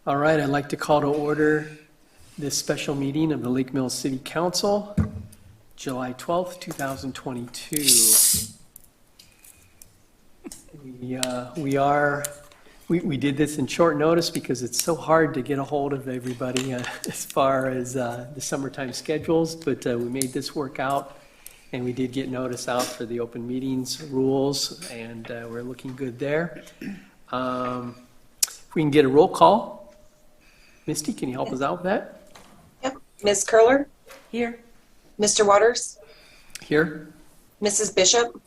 All right, I'd like to call to order this special meeting of the Lake Mills City Council, July 12th, 2022. We did this in short notice because it's so hard to get a hold of everybody as far as the summertime schedules, but we made this work out, and we did get notice out for the open meetings rules, and we're looking good there. If we can get a roll call. Misty, can you help us out with that? Yep. Ms. Curler? Here. Mr. Waters? Here. Mrs. Bishop?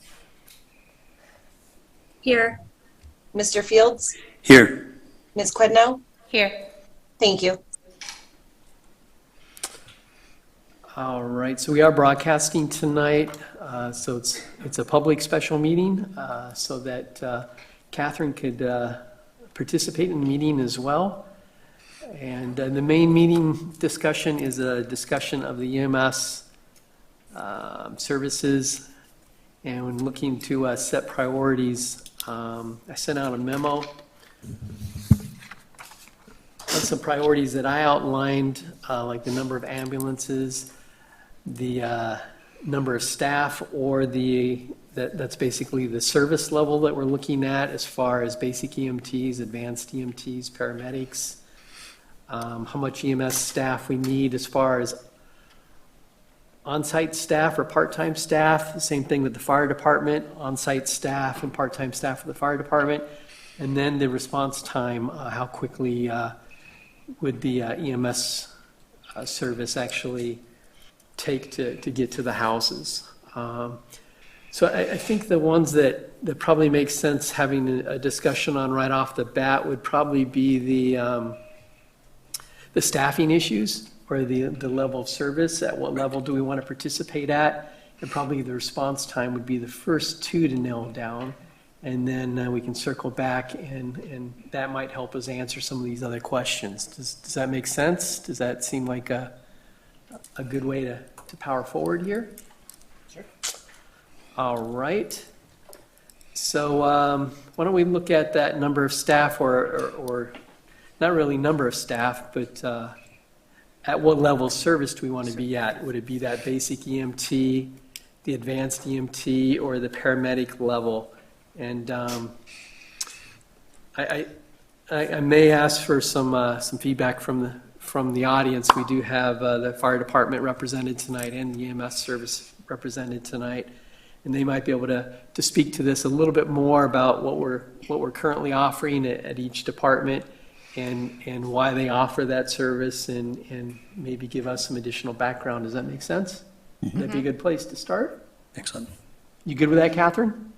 Here. Mr. Fields? Here. Ms. Quidnow? Here. Thank you. All right, so we are broadcasting tonight, so it's a public special meeting, so that Catherine could participate in the meeting as well. And the main meeting discussion is a discussion of the EMS services, and when looking to set priorities, I sent out a memo on some priorities that I outlined, like the number of ambulances, the number of staff, or that's basically the service level that we're looking at as far as basic EMTs, advanced EMTs, paramedics, how much EMS staff we need as far as on-site staff or part-time staff. The same thing with the fire department, on-site staff and part-time staff for the fire department. And then the response time, how quickly would the EMS service actually take to get to the houses. So I think the ones that probably make sense having a discussion on right off the bat would probably be the staffing issues, or the level of service. At what level do we want to participate at? And probably the response time would be the first two to nail down. And then we can circle back, and that might help us answer some of these other questions. Does that make sense? Does that seem like a good way to power forward here? Sure. All right. So why don't we look at that number of staff, or not really number of staff, but at what level of service do we want to be at? Would it be that basic EMT, the advanced EMT, or the paramedic level? And I may ask for some feedback from the audience. We do have the fire department represented tonight and the EMS service represented tonight, and they might be able to speak to this a little bit more about what we're currently offering at each department, and why they offer that service, and maybe give us some additional background. Does that make sense? Mm-hmm. Would that be a good place to start? Excellent. You good with that, Catherine?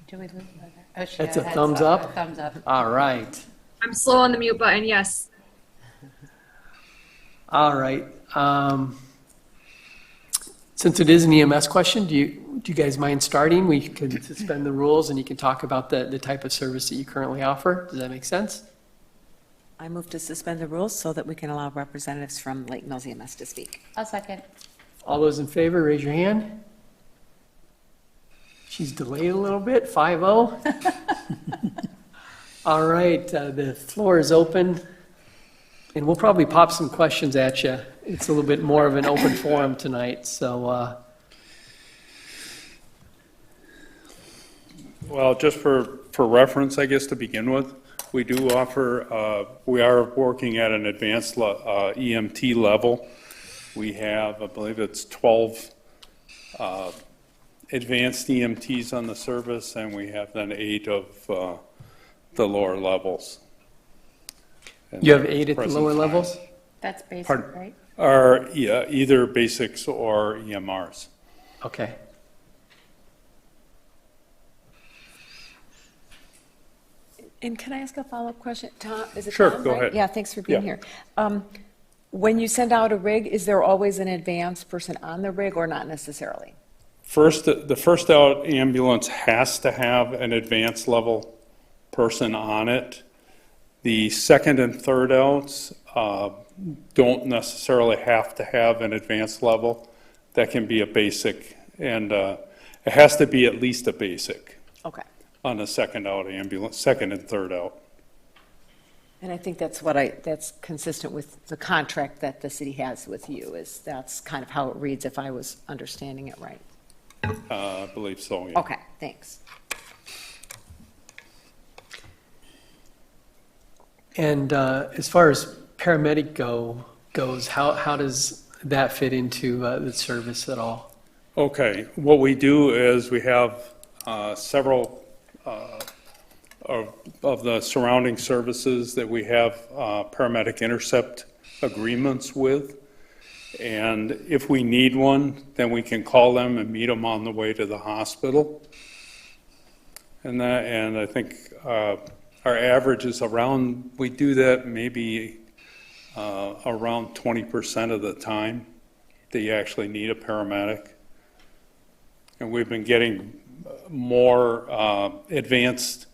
Do we lose her? That's a thumbs up? A thumbs up. All right. I'm slow on the mute button, yes. All right. Since it is an EMS question, do you guys mind starting? We can suspend the rules and you can talk about the type of service that you currently offer. Does that make sense? I move to suspend the rules so that we can allow representatives from Lake Mills EMS to speak. I'll second. All those in favor, raise your hand. She's delayed a little bit, 5-0. All right, the floor is open, and we'll probably pop some questions at you. It's a little bit more of an open forum tonight, so. Well, just for reference, I guess, to begin with, we do offer, we are working at an advanced EMT level. We have, I believe it's 12 advanced EMTs on the service, and we have then 8 of the lower levels. You have 8 at the lower levels? That's basic, Pardon? right? Are, yeah, either basics or EMRs. Okay. And can I ask a follow-up question? Tom, is it Sure, Tom, go right? ahead. Yeah, thanks for being Yeah. here. When you send out a rig, is there always an advanced person on the rig or not necessarily? First, the first out ambulance has to have an advanced level person on it. The second and third outs don't necessarily have to have an advanced level. That can be a basic, and it has to be at least a basic Okay. on the second out ambulance, second and third out. And I think that's that's consistent with the contract that the city has with you, is that's kind of how it reads, if I was understanding it right. I believe so, yeah. Okay, thanks. And as far as paramedic goes, how does that fit into the service at all? Okay, what we do is we have several of the surrounding services that we have paramedic intercept agreements with. And if we need one, then we can call them and meet them on the way to the hospital. And I think our average is around, we do that maybe around 20% of the time that you actually need a paramedic. And we've been getting more advanced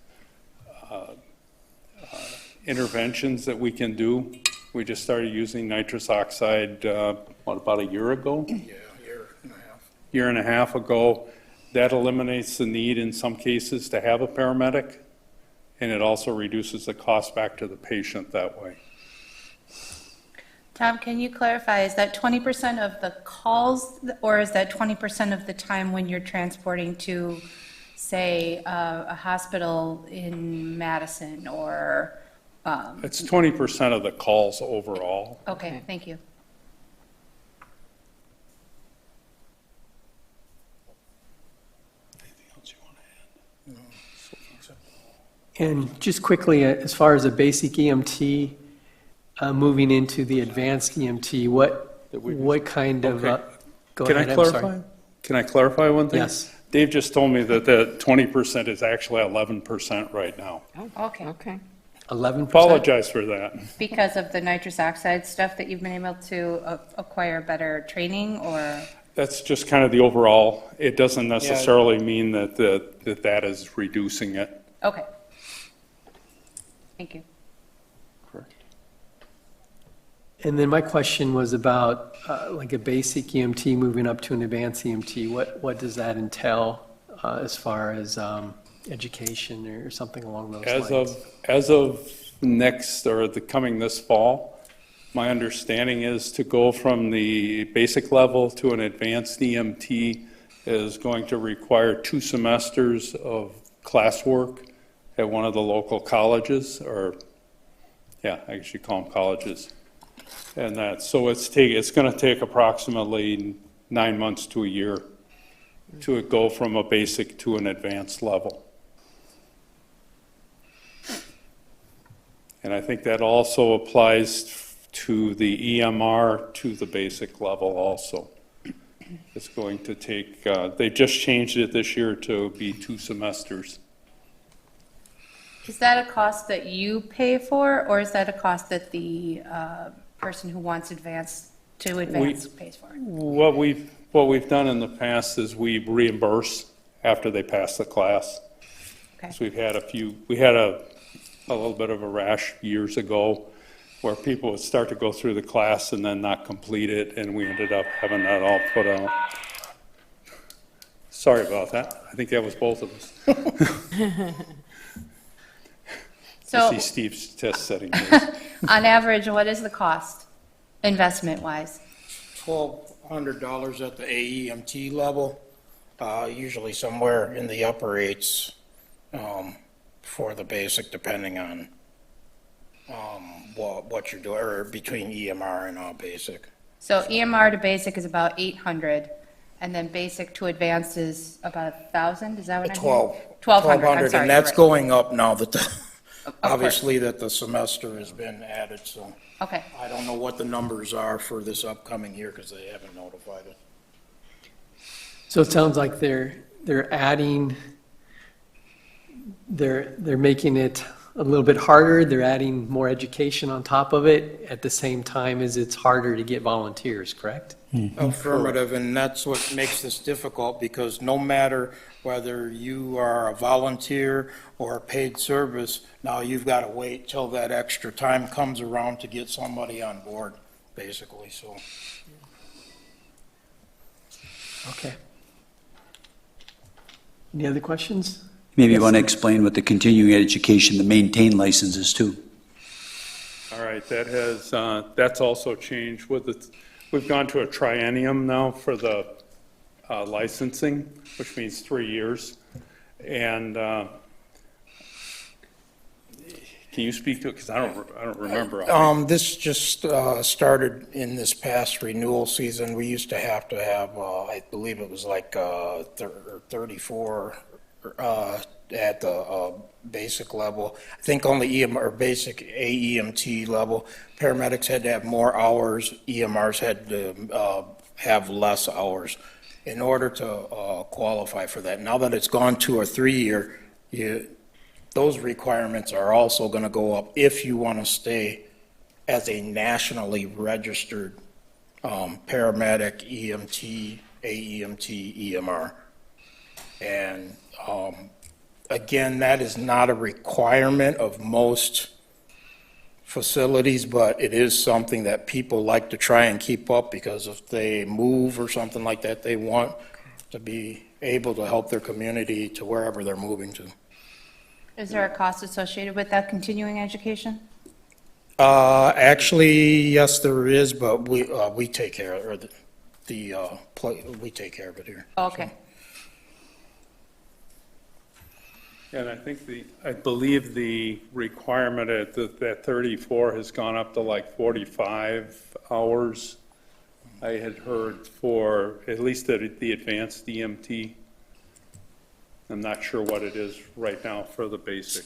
interventions that we can do. We just started using nitrous oxide, about a year ago? Yeah, year and a half. Year and a half ago. That eliminates the need in some cases to have a paramedic, and it also reduces the cost back to the patient that way. Tom, can you clarify, is that 20% of the calls, or is that 20% of the time when you're transporting to, say, a hospital in Madison or? It's 20% of the calls overall. Okay, thank you. Anything else you want to add? And just quickly, as far as a basic EMT moving into the advanced EMT, what kind of, Okay. go Can ahead, I I'm sorry. clarify? Can I clarify one thing? Yes. Dave just told me that the 20% is actually 11% right now. Okay, Okay. 11%? Apologize for that. because of the nitrous oxide stuff that you've been able to acquire better training, or? That's just kind of the overall. It doesn't necessarily mean that that is reducing it. Okay. Thank you. And then my question was about like a basic EMT moving up to an advanced EMT. What does that entail as far as education or something along those lines? As of next, or coming this fall, my understanding is to go from the basic level to an advanced EMT is going to require 2 semesters of classwork at one of the local colleges, or, yeah, I guess you call them colleges. And so it's going to take approximately 9 months to a year to go from a basic to an advanced level. And I think that also applies to the EMR to the basic level also. It's going to take, they just changed it this year to be 2 semesters. Is that a cost that you pay for, or is that a cost that the person who wants advanced pays for? What we've done in the past is we reimburse after they pass the class. Okay. So we had a little bit of a rash years ago where people would start to go through the class and then not complete it, and we ended up having that all put out. Sorry about that. I think that was both of us. So, See Steve's test setting here. on average, what is the cost, investment-wise? $1,200 at the AEMT level, usually somewhere in the upper 8s for the basic, depending on what you're doing, or between EMR and basic. So EMR to basic is about 800, and then basic to advanced is about 1,000, is that what I'm hearing? 1,200, I'm sorry. And that's you're right. going up now that Of obviously that the semester has been added, so Okay, I don't know what the numbers are for this upcoming year because they haven't notified it. So it sounds like they're adding, they're making it a little bit harder. They're adding more education on top of it at the same time as it's harder to get volunteers, correct? Affirmative, and that's what makes this difficult, because no matter whether you are a volunteer or a paid service, now you've got to wait till that extra time comes around to get somebody on board, basically, so. Okay. Any other questions? Maybe Yes, you want to sir. explain what the continuing education, the maintain license is too. All right, that has, that's also changed with the, we've gone to a triennium now for the licensing, which means 3 years. And can you speak to it? Because I don't remember. This just started in this past renewal season. We used to have, I believe it was like 34 at the basic level. I think only EM or basic AEMT level. Paramedics had to have more hours. EMRs had to have less hours in order to qualify for that. Now that it's gone to a 3-year, those requirements are also going to go up if you want to stay as a nationally registered paramedic, EMT, AEMT, EMR. And again, that is not a requirement of most facilities, but it is something that people like to try and keep up, because if they move or something like that, they want to be able to help their community to wherever they're moving to. Is there a cost associated with that continuing education? Actually, yes, there is, but we take care of, or we take care of it here. Okay. And I believe the requirement at that 34 has gone up to like 45 hours. I had heard for, at least at the advanced EMT. I'm not sure what it is right now for the basic.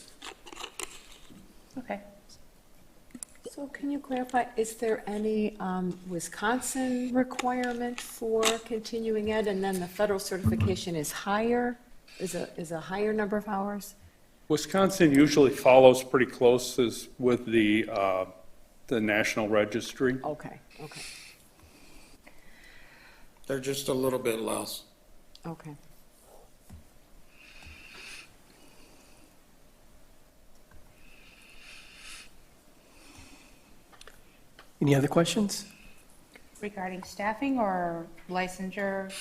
Okay. So can you clarify, is there any Wisconsin requirement for continuing ed, and then the federal certification is higher, is a higher number of hours? Wisconsin usually follows pretty close as with the National Registry. Okay, okay, They're just a little bit less. okay. Any other questions? Regarding staffing or licensure?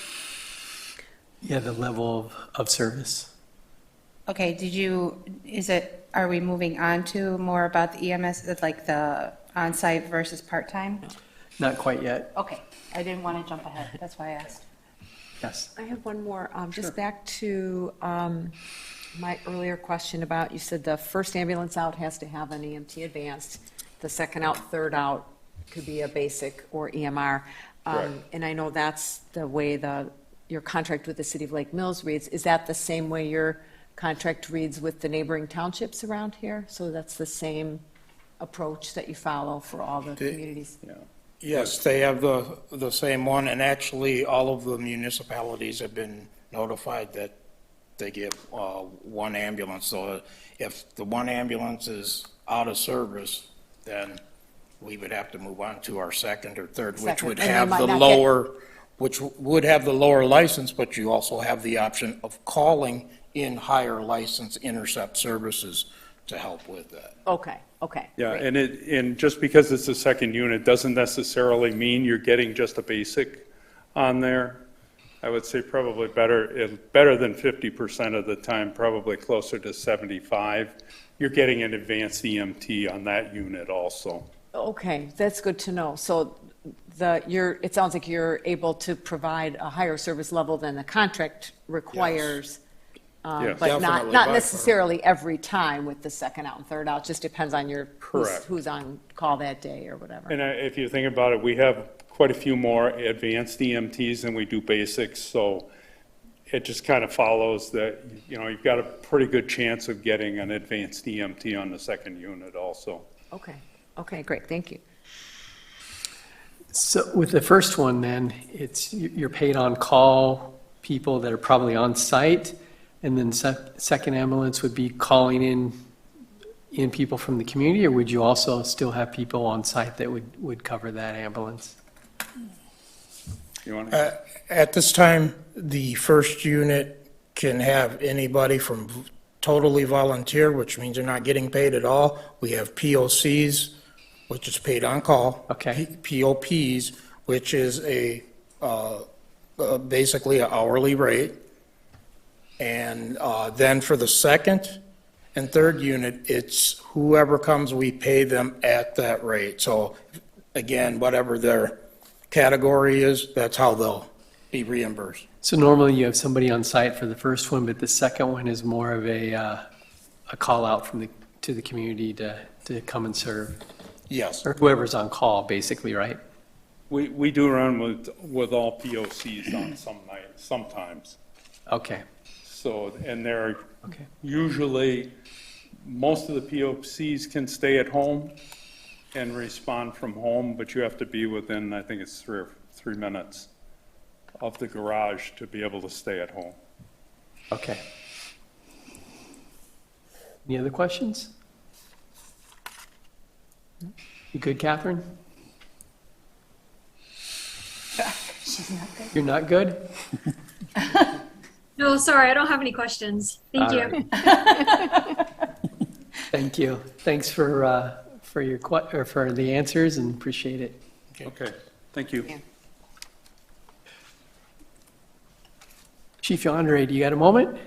Yeah, the level of service. Okay, are we moving on to more about the EMS, like the on-site versus part-time? Not quite yet. Okay, I didn't want to jump ahead, that's why I asked. Yes. I have one more, just back to my earlier question about, you said the first ambulance out has to have an EMT advanced, the second out, third out could be a basic or EMR. Correct. And I know that's the way your contract with the city of Lake Mills reads. Is that the same way your contract reads with the neighboring townships around here? So that's the same approach that you follow for all the communities? Yeah. Yes, they have the same one, and actually, all of the municipalities have been notified that they get one ambulance. So if the one ambulance is out of service, then we would have to move on to our second or third, which Second, would and they have might the not lower, which would have the lower license, but you also have the option of calling in higher license intercept services to help with that. Okay, okay. Yeah, great. and just because it's a second unit doesn't necessarily mean you're getting just a basic on there. I would say probably better than 50% of the time, probably closer to 75. You're getting an advanced EMT on that unit also. Okay, that's good to know. So it sounds like you're able to provide a higher service level than the contract requires. Yes. But Definitely, not by necessarily every time with the second out and third out, just depends on Correct. who's on call that day or whatever. And if you think about it, we have quite a few more advanced EMTs than we do basics, so it just kind of follows that, you've got a pretty good chance of getting an advanced EMT on the second unit also. Okay, great, thank you. So with the first one, then, you're paid on call people that are probably on site, and then second ambulance would be calling in people from the community, or would you also still have people on site that would cover that ambulance? You want At this time, the first unit can have anybody from totally volunteer, which means they're not getting paid at all. We have POCs, which is paid on call. Okay. POPs, which is basically an hourly rate. And then for the second and third unit, it's whoever comes, we pay them at that rate. So again, whatever their category is, that's how they'll be reimbursed. So normally you have somebody on site for the first one, but the second one is more of a call out to the community to come and serve, Yes. or whoever's on call, basically, right? We do run with all POCs on some nights, sometimes. Okay, So, and they're okay, usually, most of the POCs can stay at home and respond from home, but you have to be within, I think it's 3 minutes of the garage to be able to stay at home. okay. Any other questions? You good, Catherine? She's not good. You're not good? No, sorry, I don't have any questions. Thank All you. right. Thank you. Thanks for for the answers and appreciate it. Okay, thank you. Yeah. Chief Andre, do you got a moment?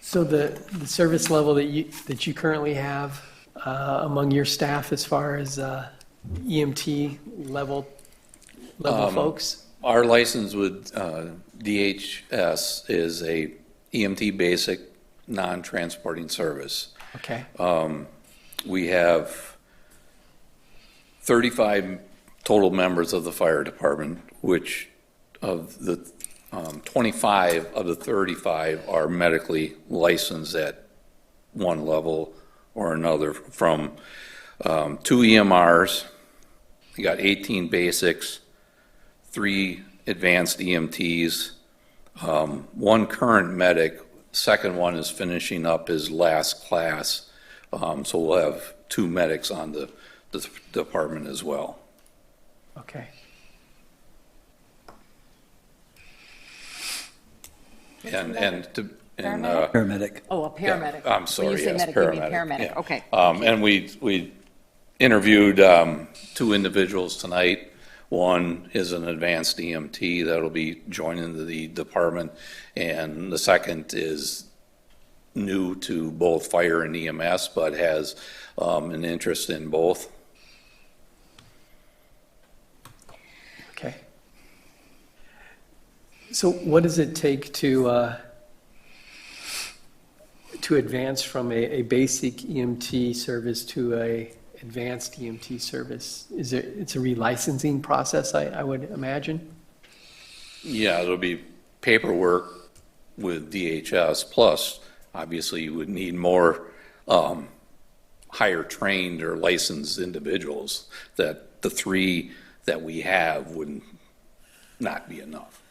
So the service level that you currently have among your staff as far as EMT level folks? Our license with DHS is a EMT basic, non-transporting service. Okay, We have 35 total members of the fire department, which of the 25 of the 35 are medically licensed at one level or another, from 2 EMRs, we got 18 basics, 3 advanced EMTs, 1 current medic, second one is finishing up his last class, so we'll have 2 medics on the department as well. okay. Paramedic. Oh, a paramedic. I'm When sorry, you say yes, medic, you mean paramedic, paramedic, yeah. okay. And we interviewed 2 individuals tonight. One is an advanced EMT that'll be joining the department, and the second is new to both fire and EMS, but has an interest in both. Okay. So what does it take to advance from a basic EMT service to a advanced EMT service? It's a relicensing process, I would imagine? Yeah, it'll be paperwork with DHS, plus, obviously, you would need more higher trained or licensed individuals, that the 3 that we have would not be enough.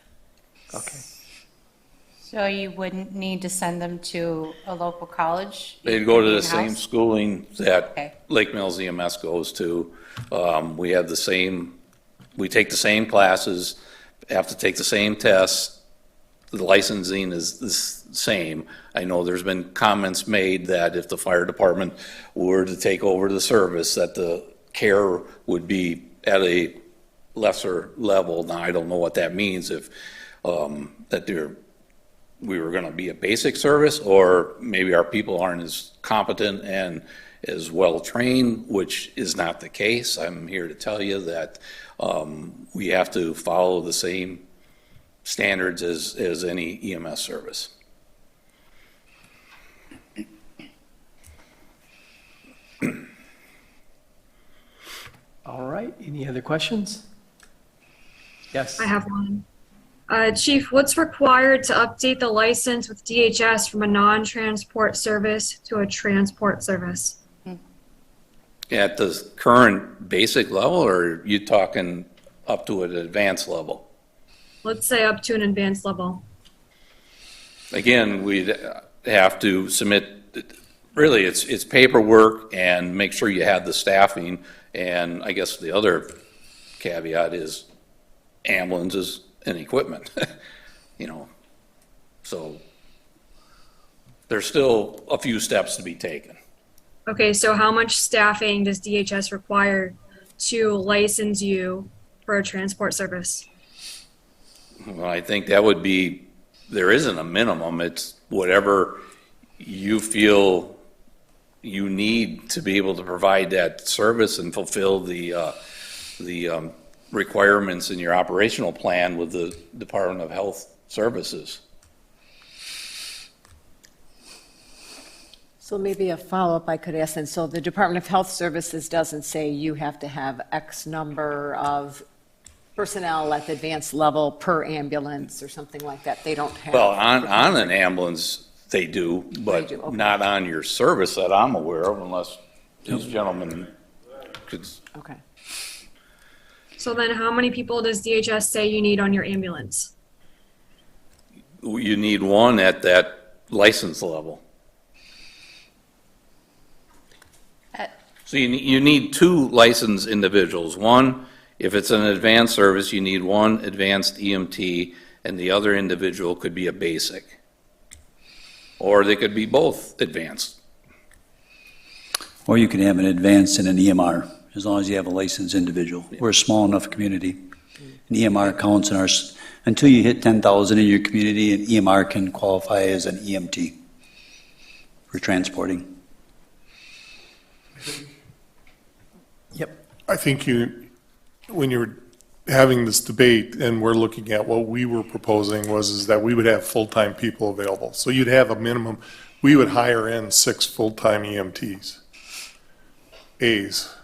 Okay. So you wouldn't need to send them to a local college? They'd go to the In-house? same schooling Okay. that Lake Mills EMS goes to. We have the same, we take the same classes, have to take the same tests. The licensing is the same. I know there's been comments made that if the fire department were to take over the service, that the care would be at a lesser level. Now, I don't know what that means, if we were going to be a basic service, or maybe our people aren't as competent and as well-trained, which is not the case. I'm here to tell you that we have to follow the same standards as any EMS service. All right, any other questions? Yes? I have one. Chief, what's required to update the license with DHS from a non-transport service to a transport service? At the current basic level, or are you talking up to an advanced level? Let's say up to an advanced level. Again, we'd have to submit, really, it's paperwork and make sure you have the staffing. And I guess the other caveat is ambulances and equipment, So there's still a few steps to be taken. Okay, so how much staffing does DHS require to license you for a transport service? Well, I think that would be, there isn't a minimum, it's whatever you feel you need to be able to provide that service and fulfill the requirements in your operational plan with the Department of Health Services. So maybe a follow-up I could ask then. So the Department of Health Services doesn't say you have to have X number of personnel at the advanced level per ambulance or something like that. They don't have. Well, on an ambulance, they do, but They do, okay. not on your service that I'm aware of, unless these gentlemen could. Okay. So then how many people does DHS say you need on your ambulance? You need one at that license level. So you need two licensed individuals. One, if it's an advanced service, you need one advanced EMT, and the other individual could be a basic. Or they could be both advanced. Or you can have an advanced and an EMR, as long as you have a licensed individual. We're a small enough community. An EMR counts in until you hit 10,000 in your community, an EMR can qualify as an EMT for transporting. I think when you're having this debate and we're looking at what we were proposing is that we would have full-time people available. So you'd have a minimum, we would hire in 6 full-time EMTs, A's.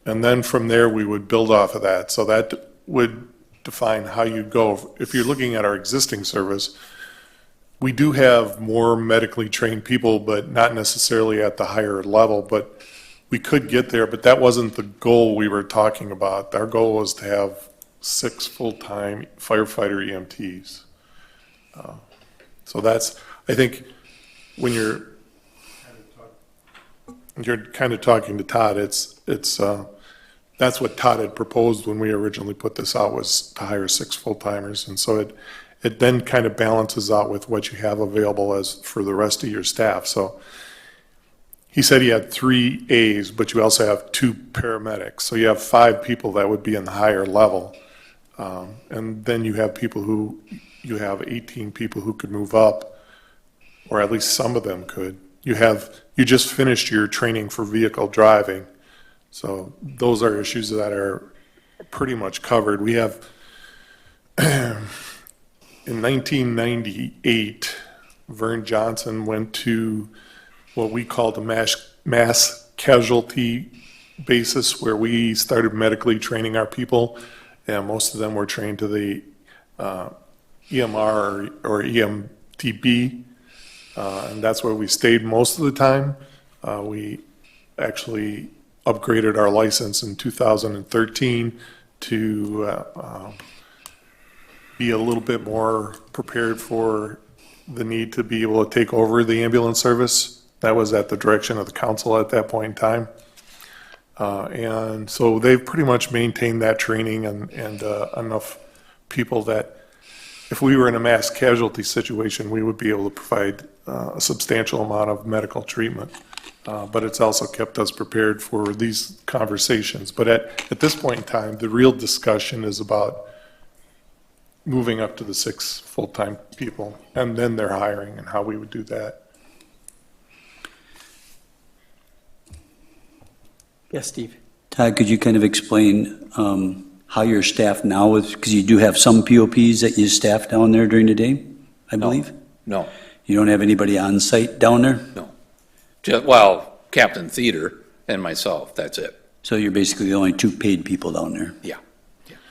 And then from there, we would build off of that. So that would define how you go. If you're looking at our existing service, we do have more medically trained people, but not necessarily at the higher level, but we could get there, but that wasn't the goal we were talking about. Our goal was to have 6 full-time firefighter EMTs. So that's, I think, when you're kind of talking to Todd, that's what Todd had proposed when we originally put this out, was to hire 6 full-timers. And so it then kind of balances out with what you have available as for the rest of your staff. So he said he had 3 A's, but you also have 2 paramedics. So you have 5 people that would be in the higher level. And then you have 18 people who could move up, or at least some of them could. You just finished your training for vehicle driving. So those are issues that are pretty much covered. We have, in 1998, Vern Johnson went to what we called a mass casualty basis, where we started medically training our people, and most of them were trained to the EMR or EMTB, and that's where we stayed most of the time. We actually upgraded our license in 2013 to be a little bit more prepared for the need to be able to take over the ambulance service. That was at the direction of the council at that point in time. And so they've pretty much maintained that training and enough people that if we were in a mass casualty situation, we would be able to provide a substantial amount of medical treatment. But it's also kept us prepared for these conversations. But at this point in time, the real discussion is about moving up to the 6 full-time people, and then they're hiring and how we would do that. Yes, Steve? Todd, could you kind of explain how you're staffed now with, because you do have some POPs that you staff down there during the day, I believe? No, You don't have anybody on site down there? no. Well, Captain Theater and myself, that's it. So you're basically the only 2 paid people down there? Yeah.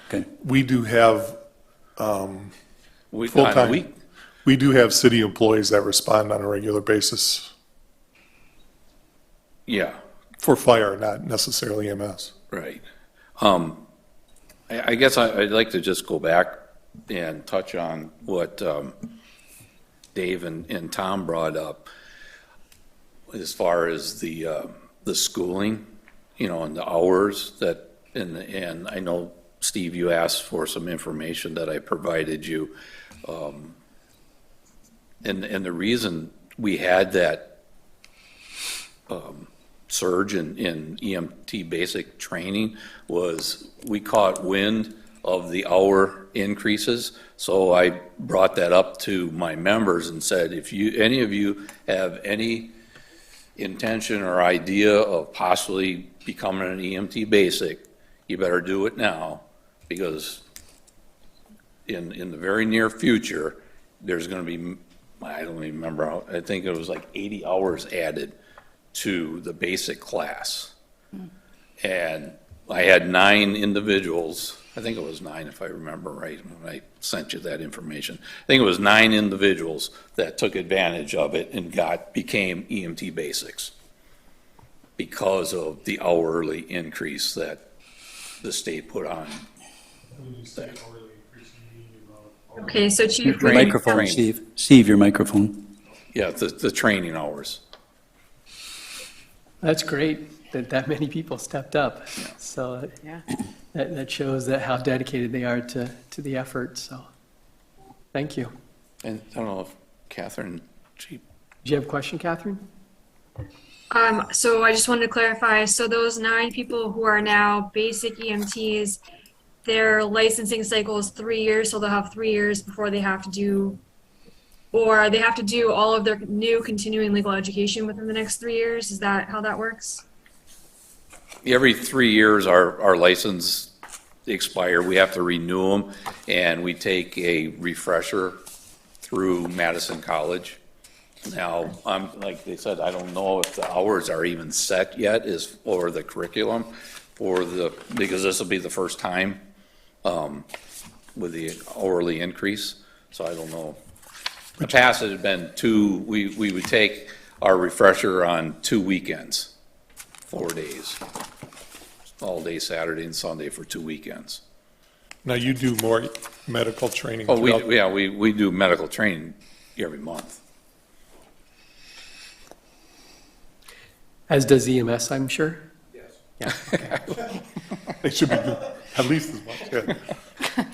Okay. We do have On a full-time. week. We do have city employees that respond on a regular basis Yeah. for fire, not necessarily MS. Right. I guess I'd like to just go back and touch on what Dave and Tom brought up as far as the schooling, and the hours that, and I know, Steve, you asked for some information that I provided you. And the reason we had that surge in EMT basic training was we caught wind of the hour increases. So I brought that up to my members and said, if any of you have any intention or idea of possibly becoming an EMT basic, you better do it now, because in the very near future, there's going to be, I don't even remember, I think it was like 80 hours added to the basic class. And I had 9 individuals, I think it was 9 if I remember right when I sent you that information. I think it was 9 individuals that took advantage of it and became EMT basics because of the hourly increase that the state put on. Okay, so Chief, Your Training. microphone, Training. Steve. Steve, your microphone. Yeah, the training hours. That's great that many people stepped up. So Yeah. that shows that how dedicated they are to the effort, so, thank you. And I don't know if Catherine, Did you have a question, Catherine? so I just wanted to clarify, so those 9 people who are now basic EMTs, their licensing cycle is 3 years, so they'll have 3 years before they have to do, or they have to do all of their new continuing legal education within the next 3 years? Is that how that works? every 3 years, our license expire, we have to renew them, and we take a refresher through Madison College. Now, like they said, I don't know if the hours are even set yet or the curriculum because this will be the first time with the hourly increase, so I don't know. In the past, it had been we would take our refresher on 2 weekends, 4 days, all day Saturday and Sunday for 2 weekends. Now, you do more medical training. Oh, throughout- we do medical training every month. As does EMS, I'm sure? Yes. Yeah, okay. They should be doing at least as much, yeah.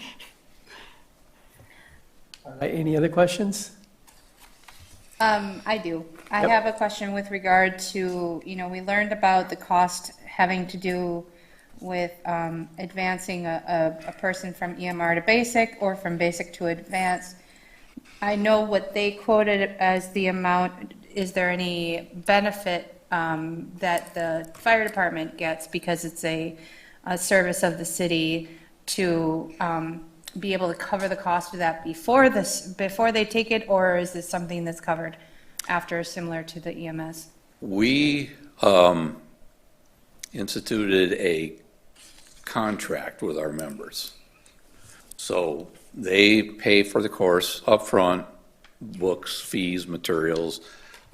All right, any other questions? I do. I Yep. have a question with regard to, we learned about the cost having to do with advancing a person from EMR to basic or from basic to advanced. I know what they quoted as the amount. Is there any benefit that the fire department gets because it's a service of the city to be able to cover the cost of that before they take it, or is this something that's covered after, similar to the EMS? We instituted a contract with our members. So they pay for the course upfront, books, fees, materials,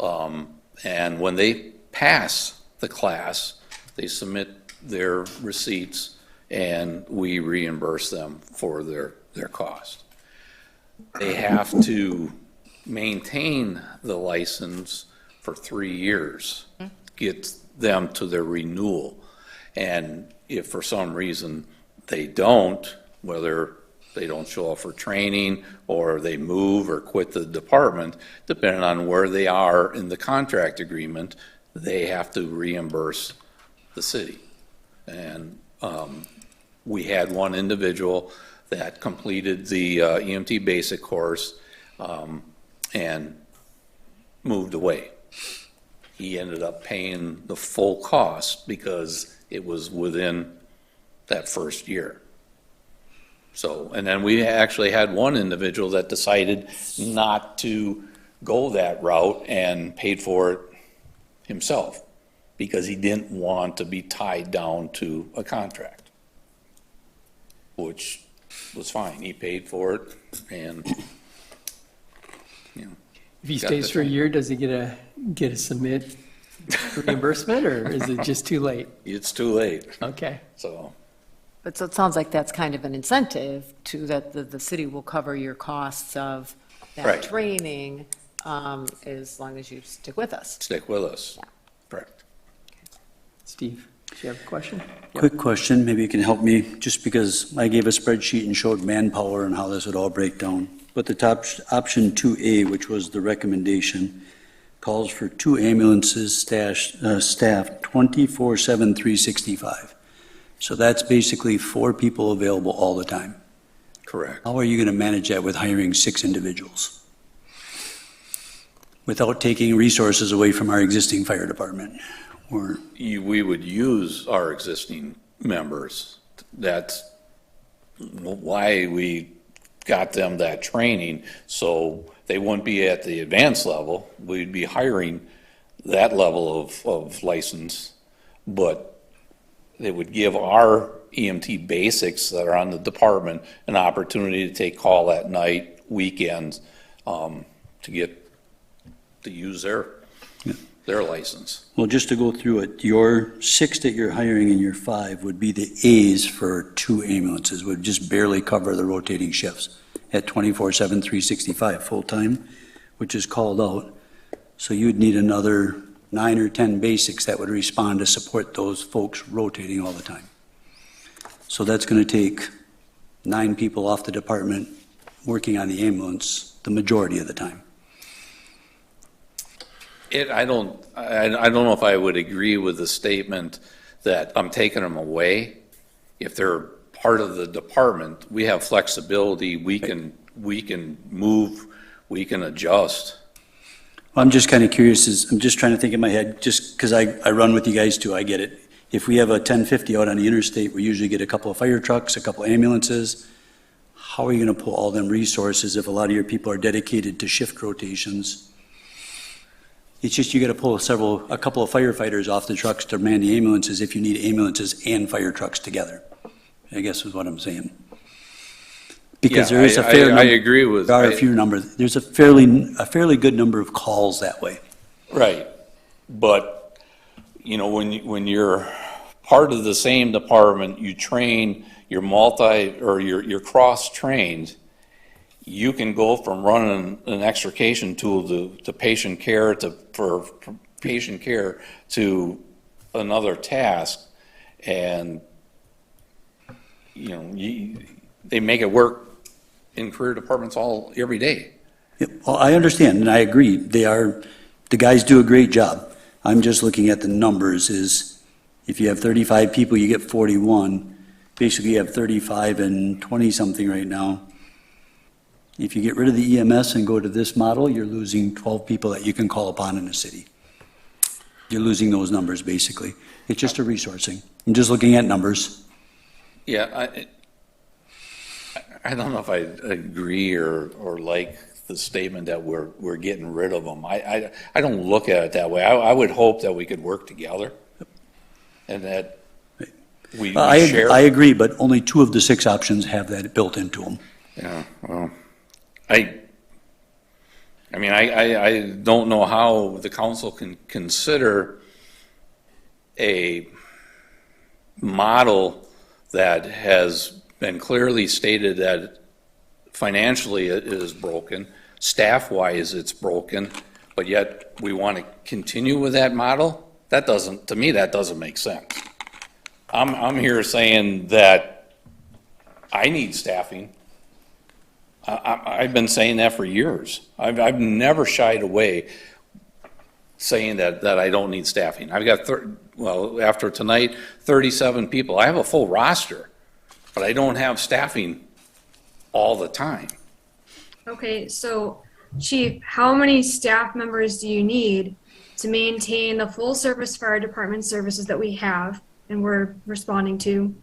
and when they pass the class, they submit their receipts and we reimburse them for their cost. They have to maintain the license for 3 years, get them to their renewal. And if for some reason they don't, whether they don't show up for training or they move or quit the department, depending on where they are in the contract agreement, they have to reimburse the city. And we had one individual that completed the EMT basic course and moved away. He ended up paying the full cost because it was within that first year. So, and then we actually had one individual that decided not to go that route and paid for it himself because he didn't want to be tied down to a contract, which was fine. He paid for it and, If he Got stays the for a training. year, does he get a submit reimbursement, or is it just too late? it's too late, Okay, so. But so it sounds like that's kind of an incentive to that the city will cover your costs of that Right. training as long as you stick with us. Stick with us. Yeah. Correct. Steve, do you have a question? Quick question, maybe you can help me, just because I gave a spreadsheet and showed manpower and how this would all break down. But the top, option 2A, which was the recommendation, calls for 2 ambulances staffed 24/7, 365. So that's basically 4 people available all the time. Correct. How are you going to manage that with hiring 6 individuals? Without taking resources away from our existing fire department? Or, We would use our existing members. That's why we got them that training, so they wouldn't be at the advanced level. We'd be hiring that level of license, but they would give our EMT basics that are on the department an opportunity to take call at night, weekends, to use their license. well, just to go through it, your 6 that you're hiring and your 5 would be the A's for 2 ambulances, would just barely cover the rotating shifts at 24/7, 365 full-time, which is called out. So you'd need another 9 or 10 basics that would respond to support those folks rotating all the time. So that's going to take 9 people off the department working on the ambulance the majority of the time. I don't know if I would agree with the statement that I'm taking them away. If they're part of the department, we have flexibility, we can move, we can adjust. I'm just kind of curious, I'm just trying to think in my head, just because I run with you guys too, I get it. If we have a 1050 out on the interstate, we usually get a couple of fire trucks, a couple of ambulances. How are you going to pull all them resources if a lot of your people are dedicated to shift rotations? It's just you got to pull a couple of firefighters off the trucks to man the ambulances if you need ambulances and fire trucks together, I guess is what I'm saying. Because Yeah, there is a fair number. I agree with. There are a few numbers, there's a fairly good number of calls that way. Right, but, when you're part of the same department, you train, you're you're cross-trained, you can go from running an extrication tool to patient care, for patient care to another task, and, they make it work in career departments every day. Yep, well, I understand, and I agree, the guys do a great job. I'm just looking at the numbers, is if you have 35 people, you get 41. Basically, you have 35 and 20-something right now. If you get rid of the EMS and go to this model, you're losing 12 people that you can call upon in the city. You're losing those numbers, basically. It's just a resourcing. I'm just looking at numbers. Yeah, I don't know if I agree or like the statement that we're getting rid of them. I don't look at it that way. I would hope that we could work together and that we share. I agree, but only 2 of the 6 options have that built into them. Yeah, well, I don't know how the council can consider a model that has been clearly stated that financially it is broken, staff-wise it's broken, but yet we want to continue with that model? To me, that doesn't make sense. I'm here saying that I need staffing. I've been saying that for years. I've never shied away saying that I don't need staffing. I've got, after tonight, 37 people. I have a full roster, but I don't have staffing all the time. Okay, so Chief, how many staff members do you need to maintain the full service fire department services that we have and we're responding to,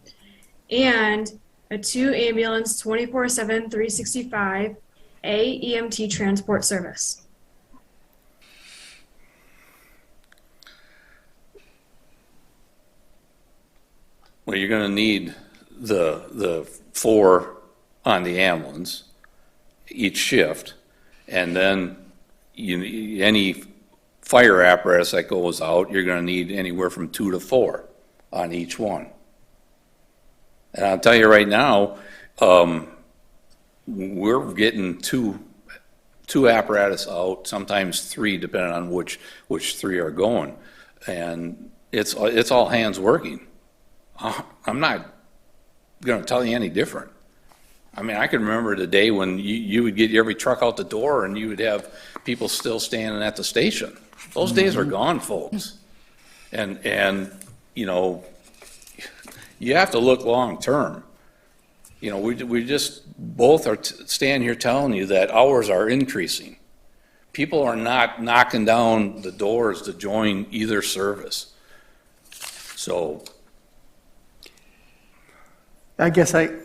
and a 2 ambulance 24/7 365 EMT transport service? Well, you're going to need the 4 on the ambulance each shift, and then any fire apparatus that goes out, you're going to need anywhere from 2 to 4 on each one. And I'll tell you right now, we're getting two apparatus out, sometimes 3, depending on which 3 are going, and it's all hands working. I'm not going to tell you any different. I mean, I can remember the day when you would get every truck out the door and you would have people still standing at the station. Those days are gone, folks. And, you know, you have to look long-term. You know, we just both are standing here telling you that hours are increasing. People are not knocking down the doors to join either service. So, I guess I'm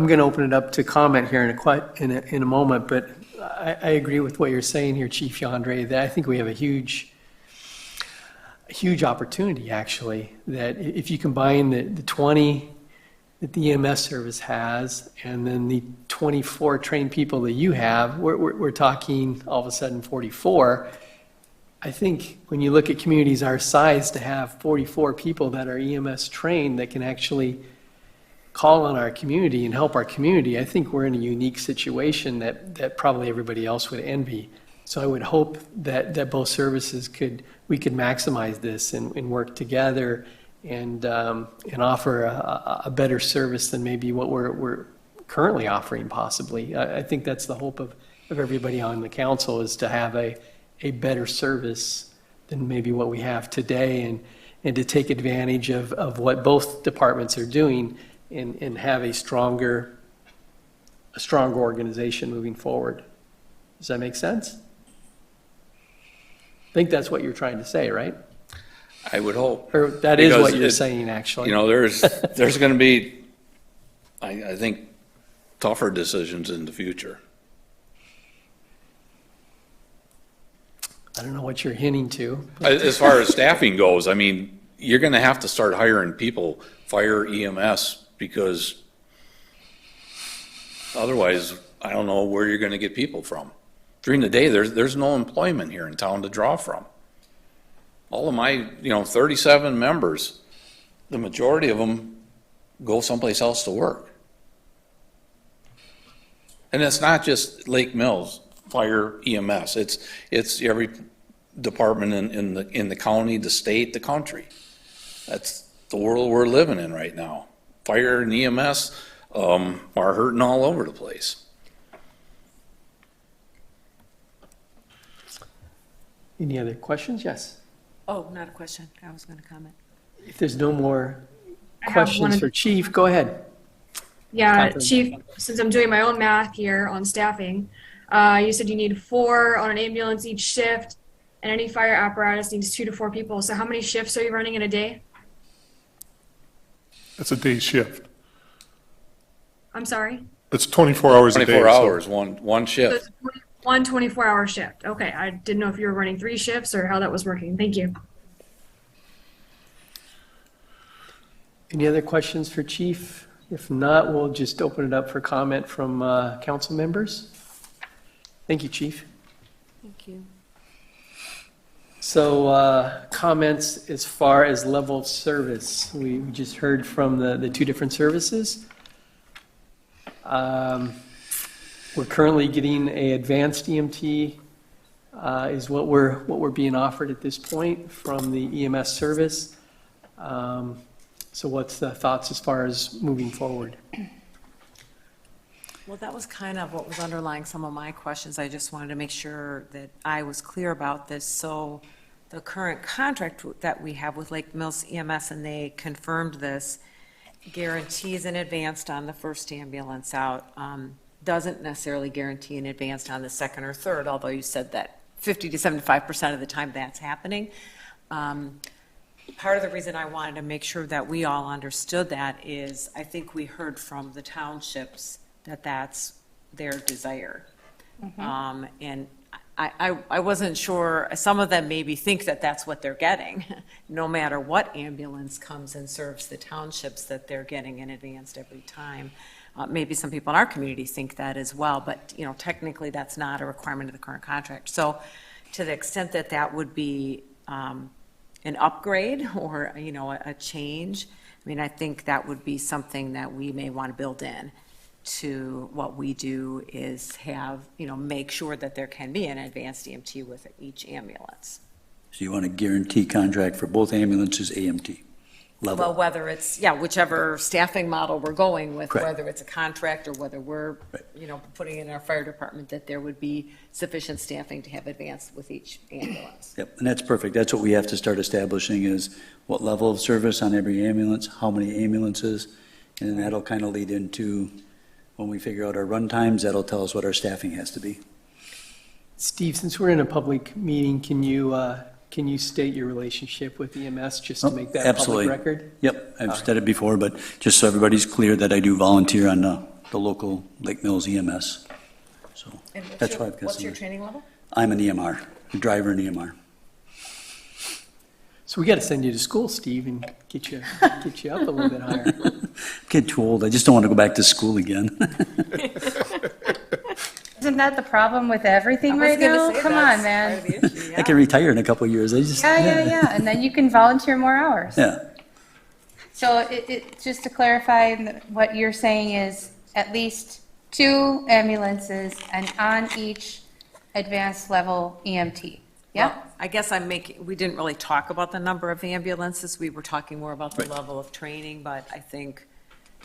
going to open it up to comment here in a moment, but I agree with what you're saying here, Chief Yandre, that I think we have a huge opportunity, actually, that if you combine the 20 that the EMS service has, and then the 24 trained people that you have, we're talking all of a sudden 44. I think when you look at communities our size, to have 44 people that are EMS trained that can actually call on our community and help our community, I think we're in a unique situation that probably everybody else would envy. So I would hope that both services we could maximize this and work together and offer a better service than maybe what we're currently offering possibly. I think that's the hope of everybody on the council, is to have a better service than maybe what we have today, and to take advantage of what both departments are doing and have a stronger organization moving forward. Does that make sense? I think that's what you're trying to say, right? I would hope. Or that is Because what you're saying, actually. You know, there's going to be, I think, tougher decisions in the future. I don't know what you're hinting to. As far as staffing goes, I mean, you're going to have to start hiring people, fire EMS, because otherwise, I don't know where you're going to get people from. During the day, there's no employment here in town to draw from. All of my, 37 members, the majority of them go someplace else to work. And it's not just Lake Mills Fire EMS. It's every department in the county, the state, the country. That's the world we're living in right now. Fire and EMS are hurting all over the place. Any other questions? Yes. Oh, not a question. I was going to comment. If there's no more I have questions one. for Chief, go ahead. Yeah, Catherine. Chief, since I'm doing my own math here on staffing, you said you need 4 on an ambulance each shift, and any fire apparatus needs 2 to 4 people. So how many shifts are you running in a day? It's a day shift. I'm sorry? It's 24 hours a day. 24 so- hours, one So shift. it's one 24-hour shift. Okay, I didn't know if you were running 3 shifts or how that was working. Thank you. Any other questions for Chief? If not, we'll just open it up for comment from council members. Thank you, Chief. Thank you. So comments as far as level of service. We just heard from the 2 different services. We're currently getting a advanced EMT is what we're being offered at this point from the EMS service. So what's the thoughts as far as moving forward? Well, that was kind of what was underlying some of my questions. I just wanted to make sure that I was clear about this. So the current contract that we have with Lake Mills EMS, and they confirmed this, guarantees an advance on the first ambulance out, doesn't necessarily guarantee an advance on the second or third, although you said that 50 to 75% of the time that's happening. Part of the reason I wanted to make sure that we all understood that is I think we heard from the townships that that's their desire. And I wasn't sure, some of them maybe think that that's what they're getting. No matter what ambulance comes and serves the townships, that they're getting an advanced every time. Maybe some people in our community think that as well, but technically that's not a requirement of the current contract. So to the extent that that would be an upgrade or, a change, I mean, I think that would be something that we may want to build in to what we do is have, make sure that there can be an advanced EMT with each ambulance. So you want a guarantee contract for both ambulances, AMT? Well, level. whether it's, whichever staffing model we're going with, Correct. whether it's a contract or whether we're, putting in our fire department, that there would be sufficient staffing to have advanced with each ambulance. Yep, and that's perfect. That's what we have to start establishing is what level of service on every ambulance, how many ambulances, and then that'll kind of lead into, when we figure out our run times, that'll tell us what our staffing has to be. Steve, since we're in a public meeting, can you state your relationship with EMS just to Oh, make that absolutely. public record? Yep, I've said it before, but just so everybody's clear that I do volunteer on the local Lake Mills EMS. So And that's why I've got what's some. your training level? I'm an EMR, a driver in EMR. So we got to send you to school, Steve, and get you up a little bit higher. Get too old. I just don't want to go back to school again. Isn't that the problem with everything right now? Come on, man. I can retire in a couple of years. I just, Yeah, and then you can volunteer more hours. Yeah, So just to clarify, what you're saying is at least 2 ambulances and on each advanced level EMT, yeah? Well, I guess we didn't really talk about the number of ambulances. We were talking more about the level of training, but I think,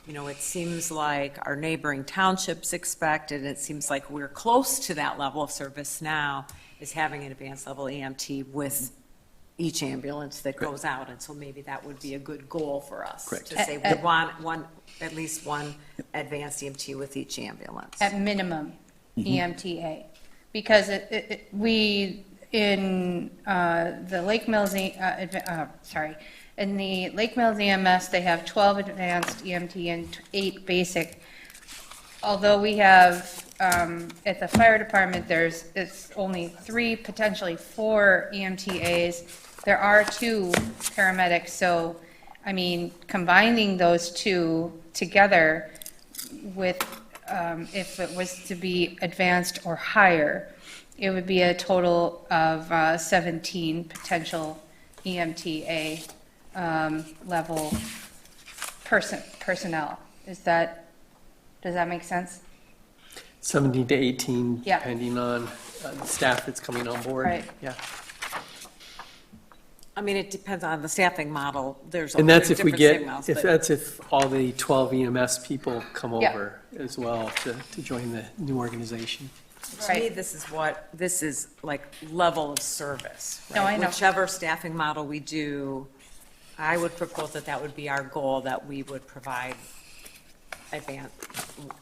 it seems like our neighboring townships expect, and it seems like we're close to that level of service now, is having an advanced level EMT with each ambulance that goes out. And so maybe that would be a good goal for us. Correct. To say we want at least one advanced EMT with each ambulance. At minimum, EMTA. Because we, in the Lake Mills, in the Lake Mills EMS, they have 12 advanced EMT and 8 basic. Although we have, at the fire department, it's only 3, potentially 4 EMTAs. There are 2 paramedics, so, combining those 2 together with, if it was to be advanced or higher, it would be a total of 17 potential EMTA level personnel. Does that make sense? 17 to 18, Yeah. depending on the staff that's coming on board. Right. Yeah. It depends on the staffing model. There's And that's if we different get, signals, if but- that's if all the 12 EMS people come Yeah. over as well to join the new organization. To me, Right. this is like level of service. No, right? I know. Whichever staffing model we do, I would propose that would be our goal, that we would provide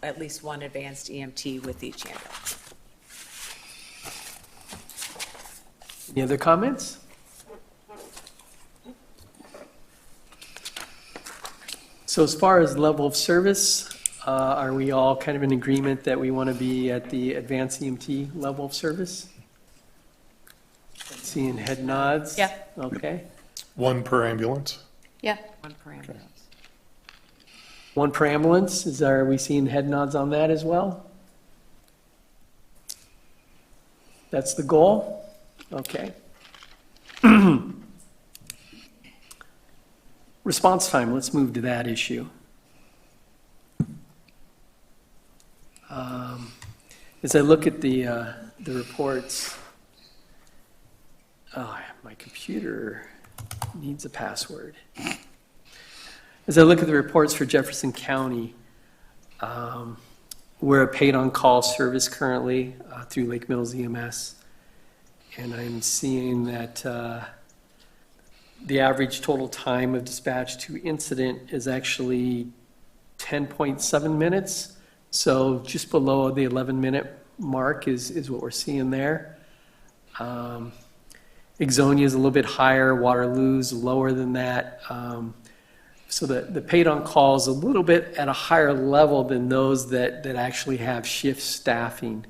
at least one advanced EMT with each ambulance. Any other comments? So as far as level of service, are we all kind of in agreement that we want to be at the advanced EMT level of service? Seeing head nods? Yeah. Okay. One per ambulance? Yeah. One per ambulance. 1 per ambulance, are we seeing head nods on that as well? That's the goal? Okay. Response time, let's move to that issue. As I look at the reports, my computer needs a password. As I look at the reports for Jefferson County, we're a paid-on-call service currently through Lake Mills EMS, and I'm seeing that the average total time of dispatch to incident is actually 10.7 minutes, so just below the 11-minute mark is what we're seeing there. Exonia is a little bit higher, Waterloo's lower than that. So the paid-on-call is a little bit at a higher level than those that actually have shift staffing,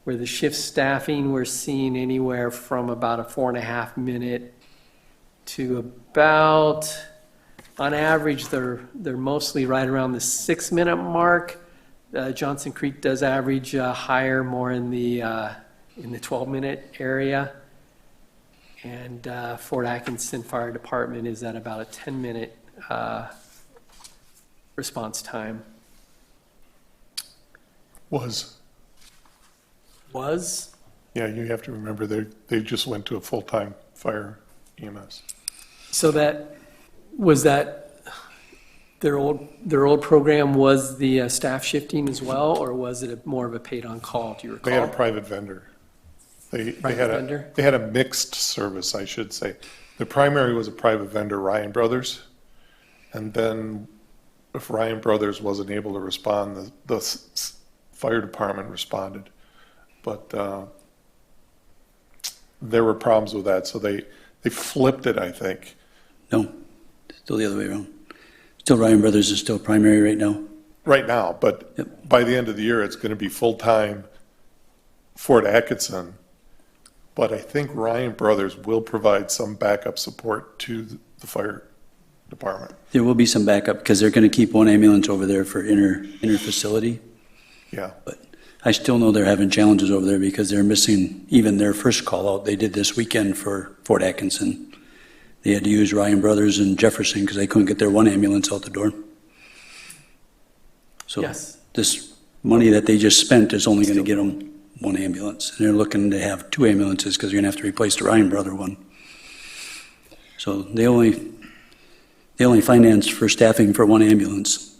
where the shift staffing we're seeing anywhere from about a 4.5 minute to about, on average, they're mostly right around the 6-minute mark. Johnson Creek does average higher, more in the 12-minute area. And Fort Atkinson Fire Department is at about a 10-minute response time. Was. Yeah, you have to remember, they just went to a full-time fire EMS. So was that Their old program was the staff shifting as well, or was it more of a paid-on-call, do you They had a recall? private vendor. They Private had vendor? they had a mixed service, I should say. The primary was a private vendor, Ryan Brothers. And then if Ryan Brothers wasn't able to respond, the fire department responded. But there were problems with that, so they flipped it, I think. No, still the other way around. Still Ryan Brothers is still primary right now. Right now, but Yep. by the end of the year, it's going to be full-time Fort Atkinson. But I think Ryan Brothers will provide some backup support to the fire department. There will be some backup because they're going to keep one ambulance over there for inter-facility. Yeah, But I still know they're having challenges over there because they're missing even their first call out they did this weekend for Fort Atkinson. They had to use Ryan Brothers and Jefferson because they couldn't get their one ambulance out the door. So Yes. this money that they just spent is only going to get them one ambulance. And they're looking to have two ambulances because they're going to have to replace the Ryan Brother one. So they only finance for staffing for one ambulance.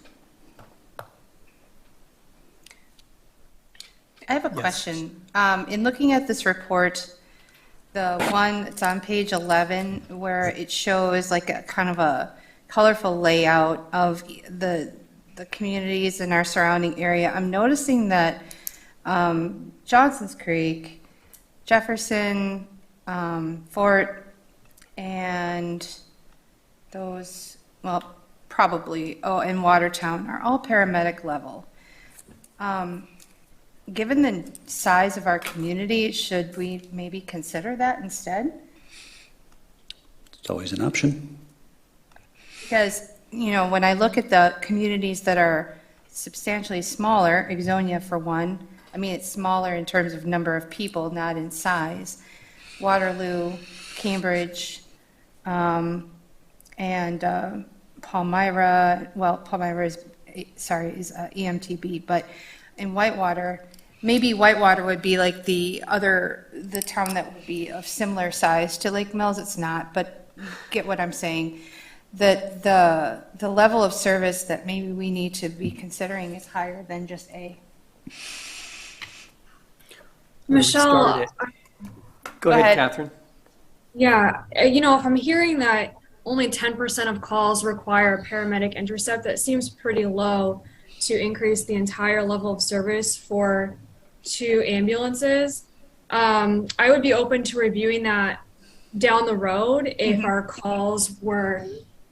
I have a question. In looking at this report, the one that's on page 11, where it shows like a kind of a colorful layout of the communities in our surrounding area, I'm noticing that Johnson's Creek, Jefferson, Fort, and those, well, probably, and Watertown are all paramedic level. Given the size of our community, should we maybe consider that instead? It's always an option. Because, when I look at the communities that are substantially smaller, Ixonia for one, I mean, it's smaller in terms of number of people, not in size. Waterloo, Cambridge, and Palmyra, well, Palmyra is EMTB, but in Whitewater, maybe Whitewater would be like the town that would be of similar size to Lake Mills. It's not, but get what I'm saying. That the level of service that maybe we need to be considering is higher than just A. Michelle, Go ahead. ahead, Catherine. yeah, if I'm hearing that only 10% of calls require a paramedic intercept, that seems pretty low to increase the entire level of service for 2 ambulances. I would be open to reviewing that down the road if our calls were,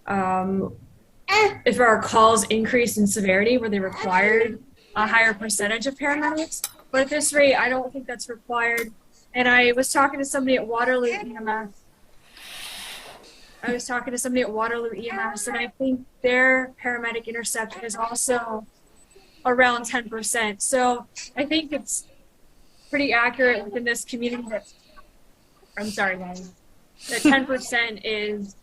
if our calls increased in severity where they required a higher percentage of paramedics. But at this rate, I don't think that's required. And I was talking to somebody at Waterloo EMS. And I think their paramedic intercept is also around 10%. So I think it's pretty accurate within this community that, I'm sorry, guys, that 10% is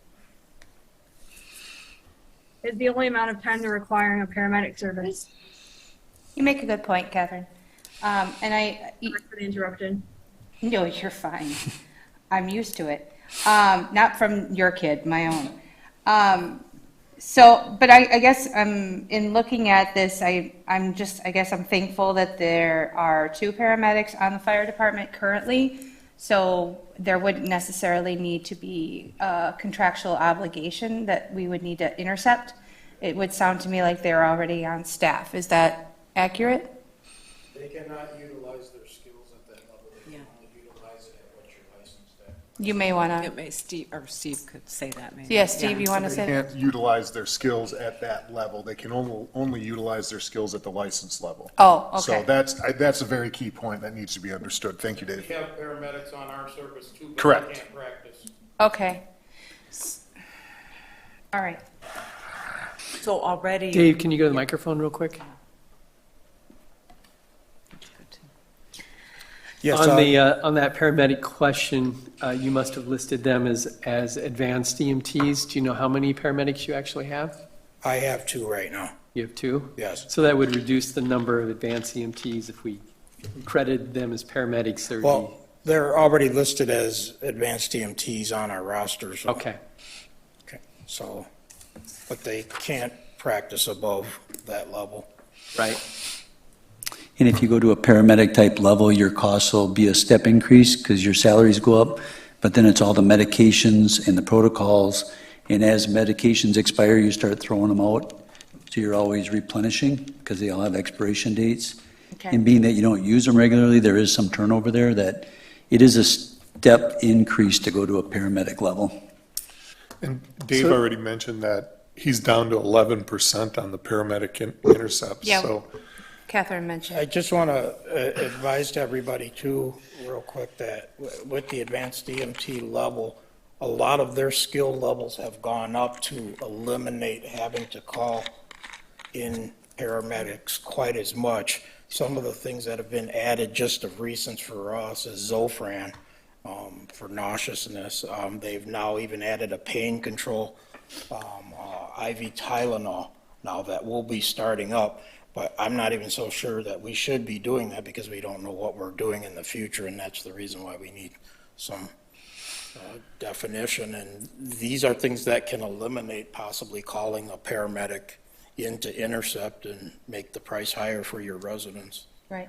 the only amount of time they're requiring a paramedic service. You make a good point, Catherine. And Sorry for the interruption. no, you're fine. I'm used to it. Not from your kid, my own. But I guess in looking at this, I'm thankful that there are 2 paramedics on the fire department currently. So there wouldn't necessarily need to be a contractual obligation that we would need to intercept. It would sound to me like they're already on staff. Is that accurate? They cannot utilize their skills at that level. They can only utilize it at what you're licensed at. You may want It to, may, Steve could say that maybe. yeah, Steve, you want to They say? can't utilize their skills at that level. They can only utilize their skills at the license level. Oh, okay. So that's a very key point that needs to be understood. Thank you, We Dave. have paramedics on our service too, but Correct. they can't practice. Okay. All right. So already. Dave, can you go to the microphone real quick? Yes, On that paramedic question, you must have listed them as advanced EMTs. Do you know how many paramedics you actually have? I have 2 right now. You have 2? Yes. So that would reduce the number of advanced EMTs if we credited them as paramedics. There would Well, they're already listed as advanced EMTs on our roster, so. be, okay. Okay, so, but they can't practice above that level. Right. And if you go to a paramedic type level, your costs will be a step increase because your salaries go up, but then it's all the medications and the protocols. And as medications expire, you start throwing them out. So you're always replenishing because they all have expiration dates. Okay. And being that you don't use them regularly, there is some turnover there that it is a step increase to go to a paramedic level. And Dave So- already mentioned that he's down to 11% on the paramedic intercepts, Yeah. so. Catherine I mentioned. just want to advise to everybody too, real quick, that with the advanced EMT level, a lot of their skill levels have gone up to eliminate having to call in paramedics quite as much. Some of the things that have been added just of recent for us is Zofran for nauseousness. They've now even added a pain control, IV Tylenol now that will be starting up. But I'm not even so sure that we should be doing that because we don't know what we're doing in the future, and that's the reason why we need some definition. And these are things that can eliminate possibly calling a paramedic in to intercept and make the price higher for your residents. Right.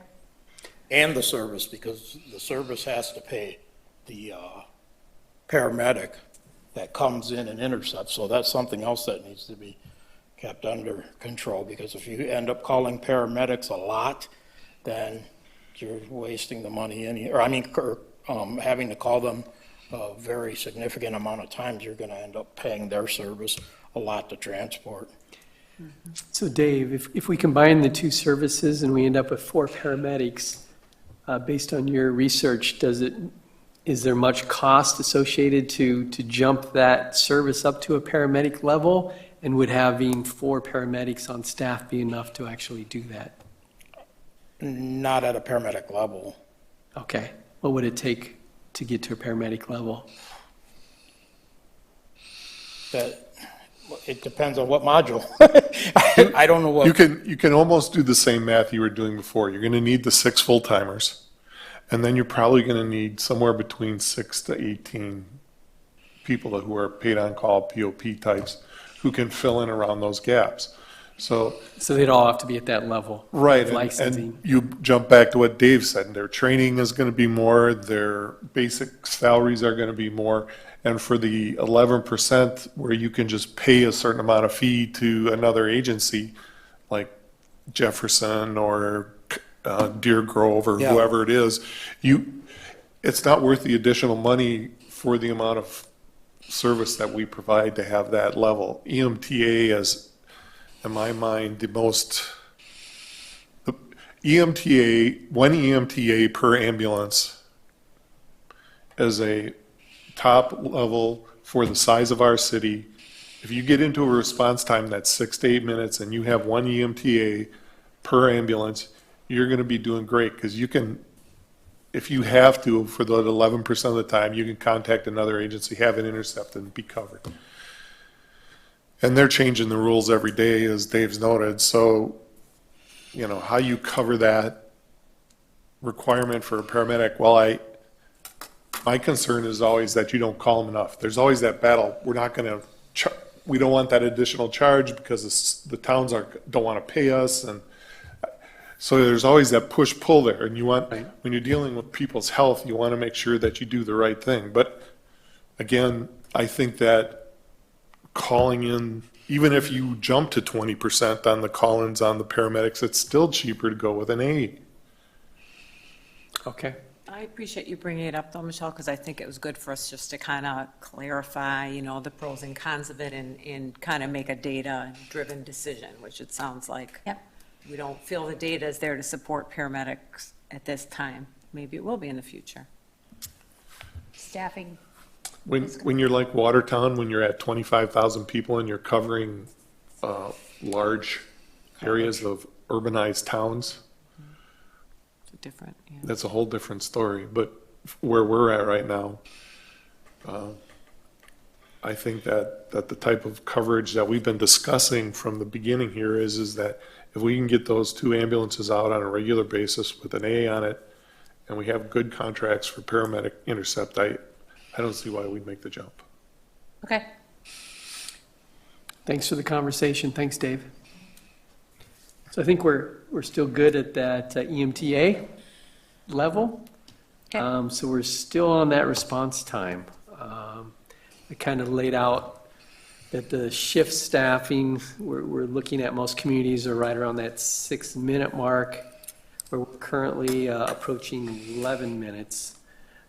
And the service, because the service has to pay the paramedic that comes in and intercepts. So that's something else that needs to be kept under control, because if you end up calling paramedics a lot, then you're wasting the money having to call them a very significant amount of times, you're going to end up paying their service a lot to transport. So Dave, if we combine the two services and we end up with 4 paramedics, based on your research, is there much cost associated to jump that service up to a paramedic level? And would having 4 paramedics on staff be enough to actually do that? Not at a paramedic level. Okay. What would it take to get to a paramedic level? It depends on what module. I don't know what. You can almost do the same math you were doing before. You're gonna need the 6 full-timers, and then you're probably gonna need somewhere between 6 to 18 people who are paid on call POP types who can fill in around those gaps. So, They'd all have to be at that level. right, of licensing. and you jump back to what Dave said, their training is gonna be more, their basic salaries are gonna be more, and for the 11% where you can just pay a certain amount of fee to another agency, like Jefferson or Deer Grove or Yeah. whoever it is, it's not worth the additional money for the amount of service that we provide to have that level. EMTA is, in my mind, one EMTA per ambulance is a top level for the size of our city. If you get into a response time that's 6 to 8 minutes and you have one EMTA per ambulance, you're gonna be doing great, because you can, if you have to, for the 11% of the time, you can contact another agency, have it intercepted, and be covered. And they're changing the rules every day, as Dave's noted, so, how you cover that requirement for a paramedic, my concern is always that you don't call them enough. There's always that battle. We're not gonna, we don't want that additional charge because the towns don't wanna pay us, and so there's always that push-pull there, and when you're dealing with people's health, you want to make sure that you do the right thing. But again, I think that calling in, even if you jump to 20% on the call-ins on the paramedics, it's still cheaper to go with an A. Okay. I appreciate you bringing it up though, Michelle, because I think it was good for us just to kind of clarify, the pros and cons of it and kind of make a data-driven decision, which it sounds like. Yep. We don't feel the data is there to support paramedics at this time. Maybe it will be in the future. Staffing. When you're like Watertown, when you're at 25,000 people and you're covering large areas of urbanized towns, It's different, yeah. that's a whole different story. But where we're at right now, I think that the type of coverage that we've been discussing from the beginning here is that if we can get those 2 ambulances out on a regular basis with an A on it, and we have good contracts for paramedic intercept, I don't see why we'd make the jump. Okay. Thanks for the conversation. Thanks, Dave. So I think we're still good at that EMTA level. Okay. So we're still on that response time. I kind of laid out that the shift staffing, we're looking at most communities are right around that 6-minute mark. We're currently approaching 11 minutes.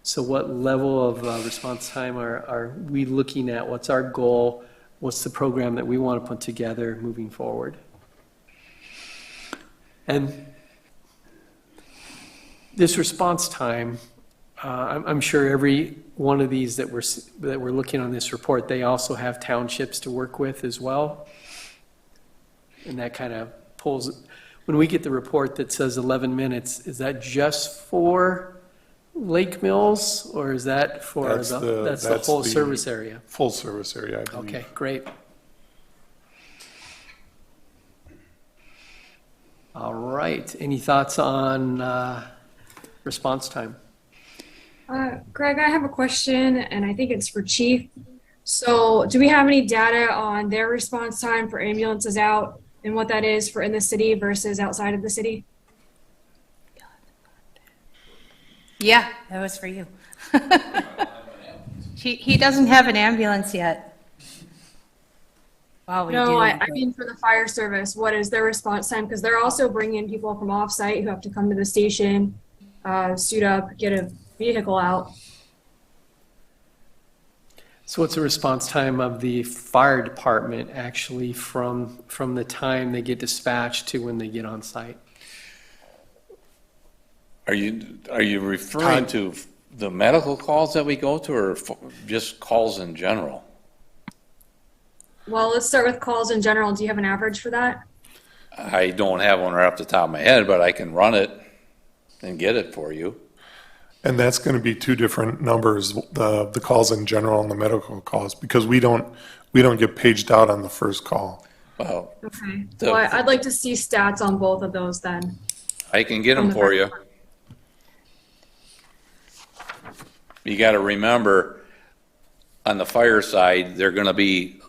So what level of response time are we looking at? What's our goal? What's the program that we want to put together moving forward? And this response time, I'm sure every one of these that we're looking on this report, they also have townships to work with as well. And that kind of pulls, when we get the report that says 11 minutes, is that just for Lake Mills, or is that for That's the whole the service area? Full service area, I believe. Okay, great. All right, any thoughts on response time? Greg, I have a question, and I think it's for Chief. So, do we have any data on their response time for ambulances out and what that is for in the city versus outside of the city? Yeah, that was for you. He doesn't have an ambulance yet. Wow, we No, do. I mean for the fire service, what is their response time? Because they're also bringing people from off-site who have to come to the station, suit up, get a vehicle out. So what's the response time of the fire department actually from the time they get dispatched to when they get on site? Are you referring to the medical calls that we go to, or just calls in general? Well, let's start with calls in general. Do you have an average for that? I don't have one right off the top of my head, but I can run it and get it for you. And that's going to be two different numbers, the calls in general and the medical calls, because we don't get paged out on the first call. Well, Okay. Well, I'd like to see stats on both of those then. I can get them for you. You got to remember, on the fire side, they're going to be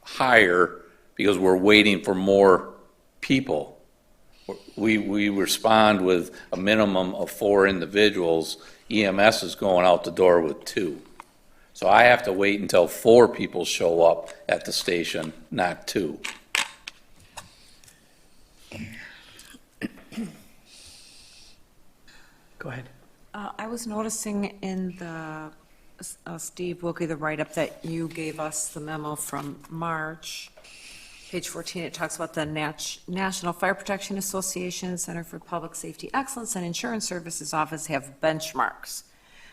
higher because we're waiting for more people. We respond with a minimum of 4 individuals. EMS is going out the door with 2. So I have to wait until 4 people show up at the station, not 2. Go ahead. I was noticing in the, Steve Wilkie, the write-up that you gave us, the memo from March, page 14, it talks about the National Fire Protection Association, Center for Public Safety Excellence, and Insurance Services Office have benchmarks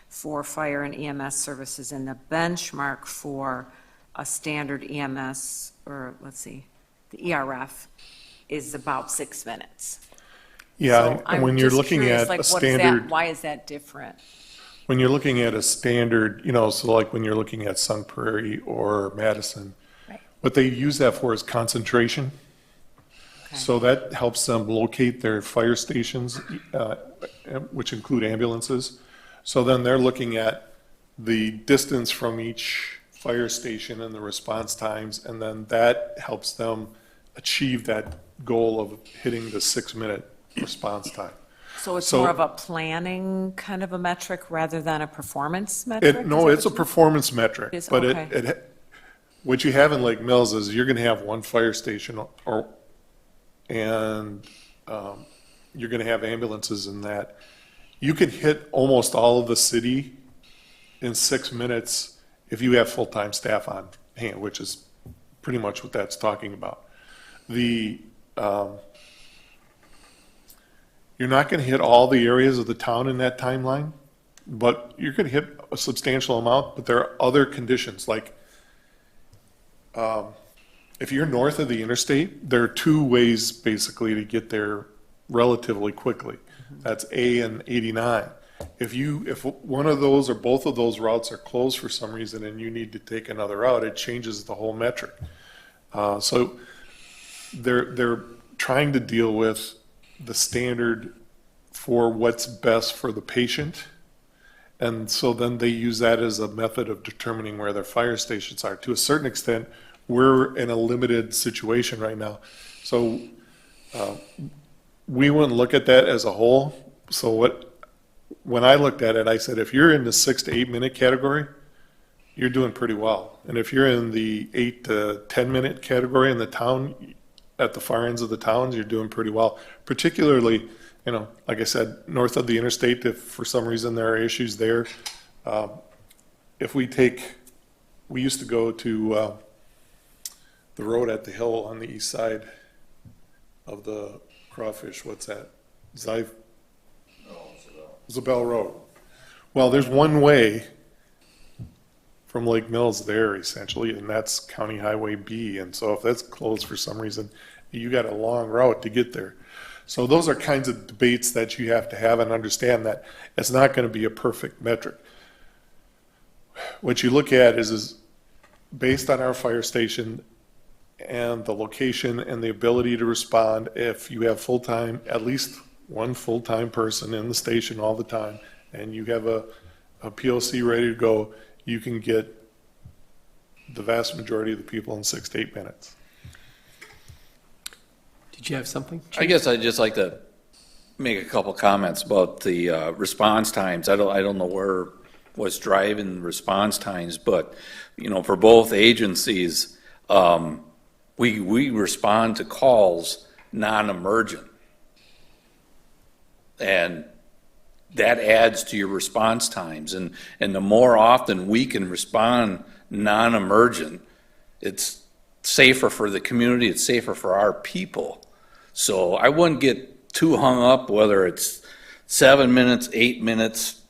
for fire and EMS services, and the benchmark for a standard EMS, or let's see, the ERF, is about 6 minutes. Yeah, So and I'm when you're just looking curious, at like, a what is that? standard, Why is that different? when you're looking at a standard, so like when you're looking at Sun Prairie or Madison, Right. what they use that for is concentration. So that helps them locate their fire stations, which include ambulances. So then they're looking at the distance from each fire station and the response times, and then that helps them achieve that goal of hitting the 6-minute response time. So it's So- more of a planning kind of a metric rather than a performance metric? No, Is it's a that what performance metric, It is, but okay. what you have in Lake Mills is you're gonna have one fire station and you're gonna have ambulances in that. You can hit almost all of the city in 6 minutes if you have full-time staff on hand, which is pretty much what that's talking about. You're not gonna hit all the areas of the town in that timeline, but you're gonna hit a substantial amount, but there are other conditions, like, if you're north of the interstate, there are 2 ways basically to get there relatively quickly. That's A and 89. If one of those or both of those routes are closed for some reason and you need to take another route, it changes the whole metric. So they're trying to deal with the standard for what's best for the patient. And so then they use that as a method of determining where their fire stations are. To a certain extent, we're in a limited situation right now. So we wouldn't look at that as a whole. So when I looked at it, I said, if you're in the 6 to 8 minute category, you're doing pretty well. And if you're in the 8 to 10 minute category in the town, at the far ends of the towns, you're doing pretty well. Particularly, like I said, north of the interstate, if for some reason there are issues there. If we used to go to the road at the hill on the east side of the Crawfish, what's that? Zabel Road. Well, there's one way from Lake Mills there essentially, and that's County Highway B. And so if that's closed for some reason, you got a long route to get there. So those are kinds of debates that you have to have and understand that it's not going to be a perfect metric. What you look at is based on our fire station and the location and the ability to respond, if you have full-time, at least one full-time person in the station all the time, and you have a POC ready to go, you can get the vast majority of the people in 6 to 8 minutes. Did you have something? I guess I'd just like to make a couple comments about the response times. I don't know what's driving response times, but, for both agencies, we respond to calls non-emergent. And that adds to your response times. And the more often we can respond non-emergent, it's safer for the community, it's safer for our people. So I wouldn't get too hung up whether it's 7 minutes, 8 minutes,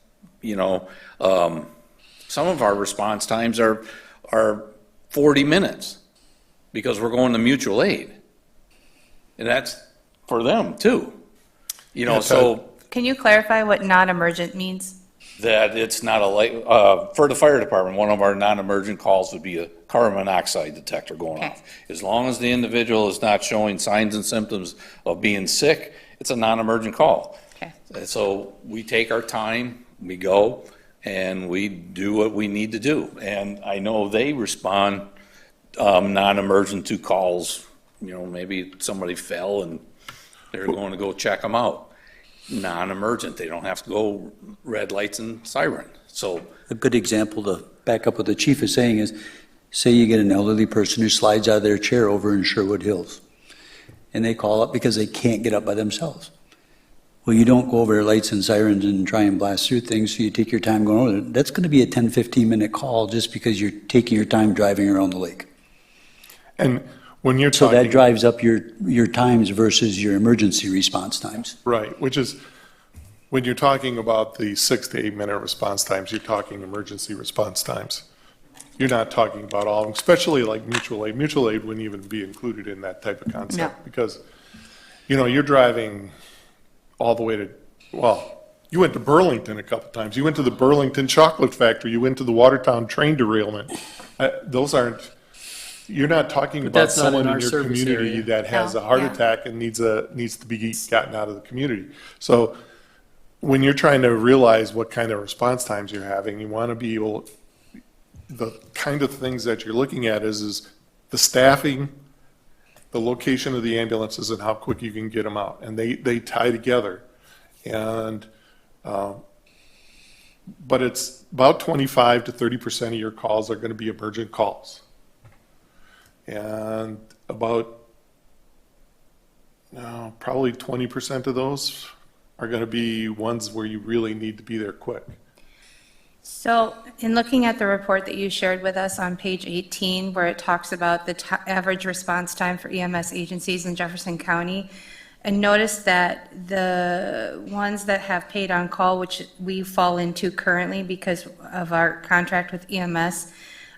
some of our response times are 40 minutes because we're going to mutual aid. And that's for them too. So Can you clarify what non-emergent means? that it's not for the fire department, one of our non-emergent calls would be a carbon monoxide detector going Okay. off. As long as the individual is not showing signs and symptoms of being sick, it's a non-emergent call. Okay. And so we take our time, we go, and we do what we need to do. And I know they respond non-emergent to calls, maybe somebody fell and they're going to go check them out. Non-emergent, they don't have to go red lights and siren. So A good example to back up what the chief is saying is, say you get an elderly person who slides out of their chair over in Sherwood Hills, and they call up because they can't get up by themselves. Well, you don't go over their lights and sirens and try and blast through things, so you take your time going over there. That's going to be a 10, 15-minute call just because you're taking your time driving around the lake. And when you're So talking. that drives up your times versus your emergency response times. Right, which is, when you're talking about the 6 to 8 minute response times, you're talking emergency response times. You're not talking about all, especially like mutual aid. Mutual aid wouldn't even be included in that type of concept. No. Because, you're driving all the way to, you went to Burlington a couple times. You went to the Burlington Chocolate Factory. You went to the Watertown train derailment. Those aren't, you're not talking But about that's not in someone our in your service community area. that has No, a heart yeah. attack and needs to be gotten out of the community. So when you're trying to realize what kind of response times you're having, you want to be able, the kind of things that you're looking at is the staffing, the location of the ambulances, and how quick you can get them out. And they tie together. And, but it's about 25 to 30% of your calls are going to be emergent calls. And about, probably 20% of those are going to be ones where you really need to be there quick. So in looking at the report that you shared with us on page 18, where it talks about the average response time for EMS agencies in Jefferson County, and notice that the ones that have paid on call, which we fall into currently because of our contract with EMS,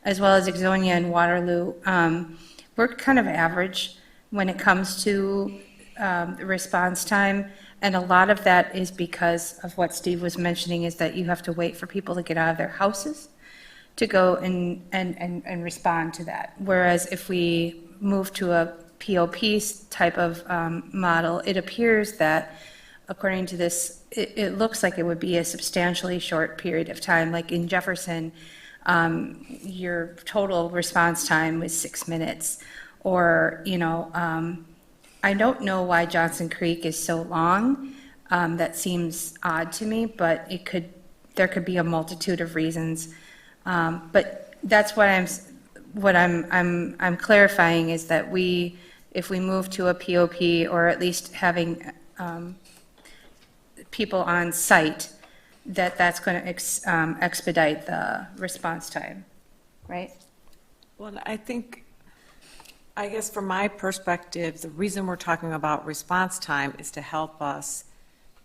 as well as Exonia and Waterloo, we're kind of average when it comes to the response time. And a lot of that is because of what Steve was mentioning, is that you have to wait for people to get out of their houses to go and respond to that. Whereas if we move to a POP type of model, it appears that, according to this, it looks like it would be a substantially short period of time. Like in Jefferson, your total response time was 6 minutes. Or, I don't know why Johnson Creek is so long. That seems odd to me, but there could be a multitude of reasons. But that's what I'm clarifying is that if we move to a POP, or at least having people on site, that's going to expedite the response time, right? Well, I guess from my perspective, the reason we're talking about response time is to help us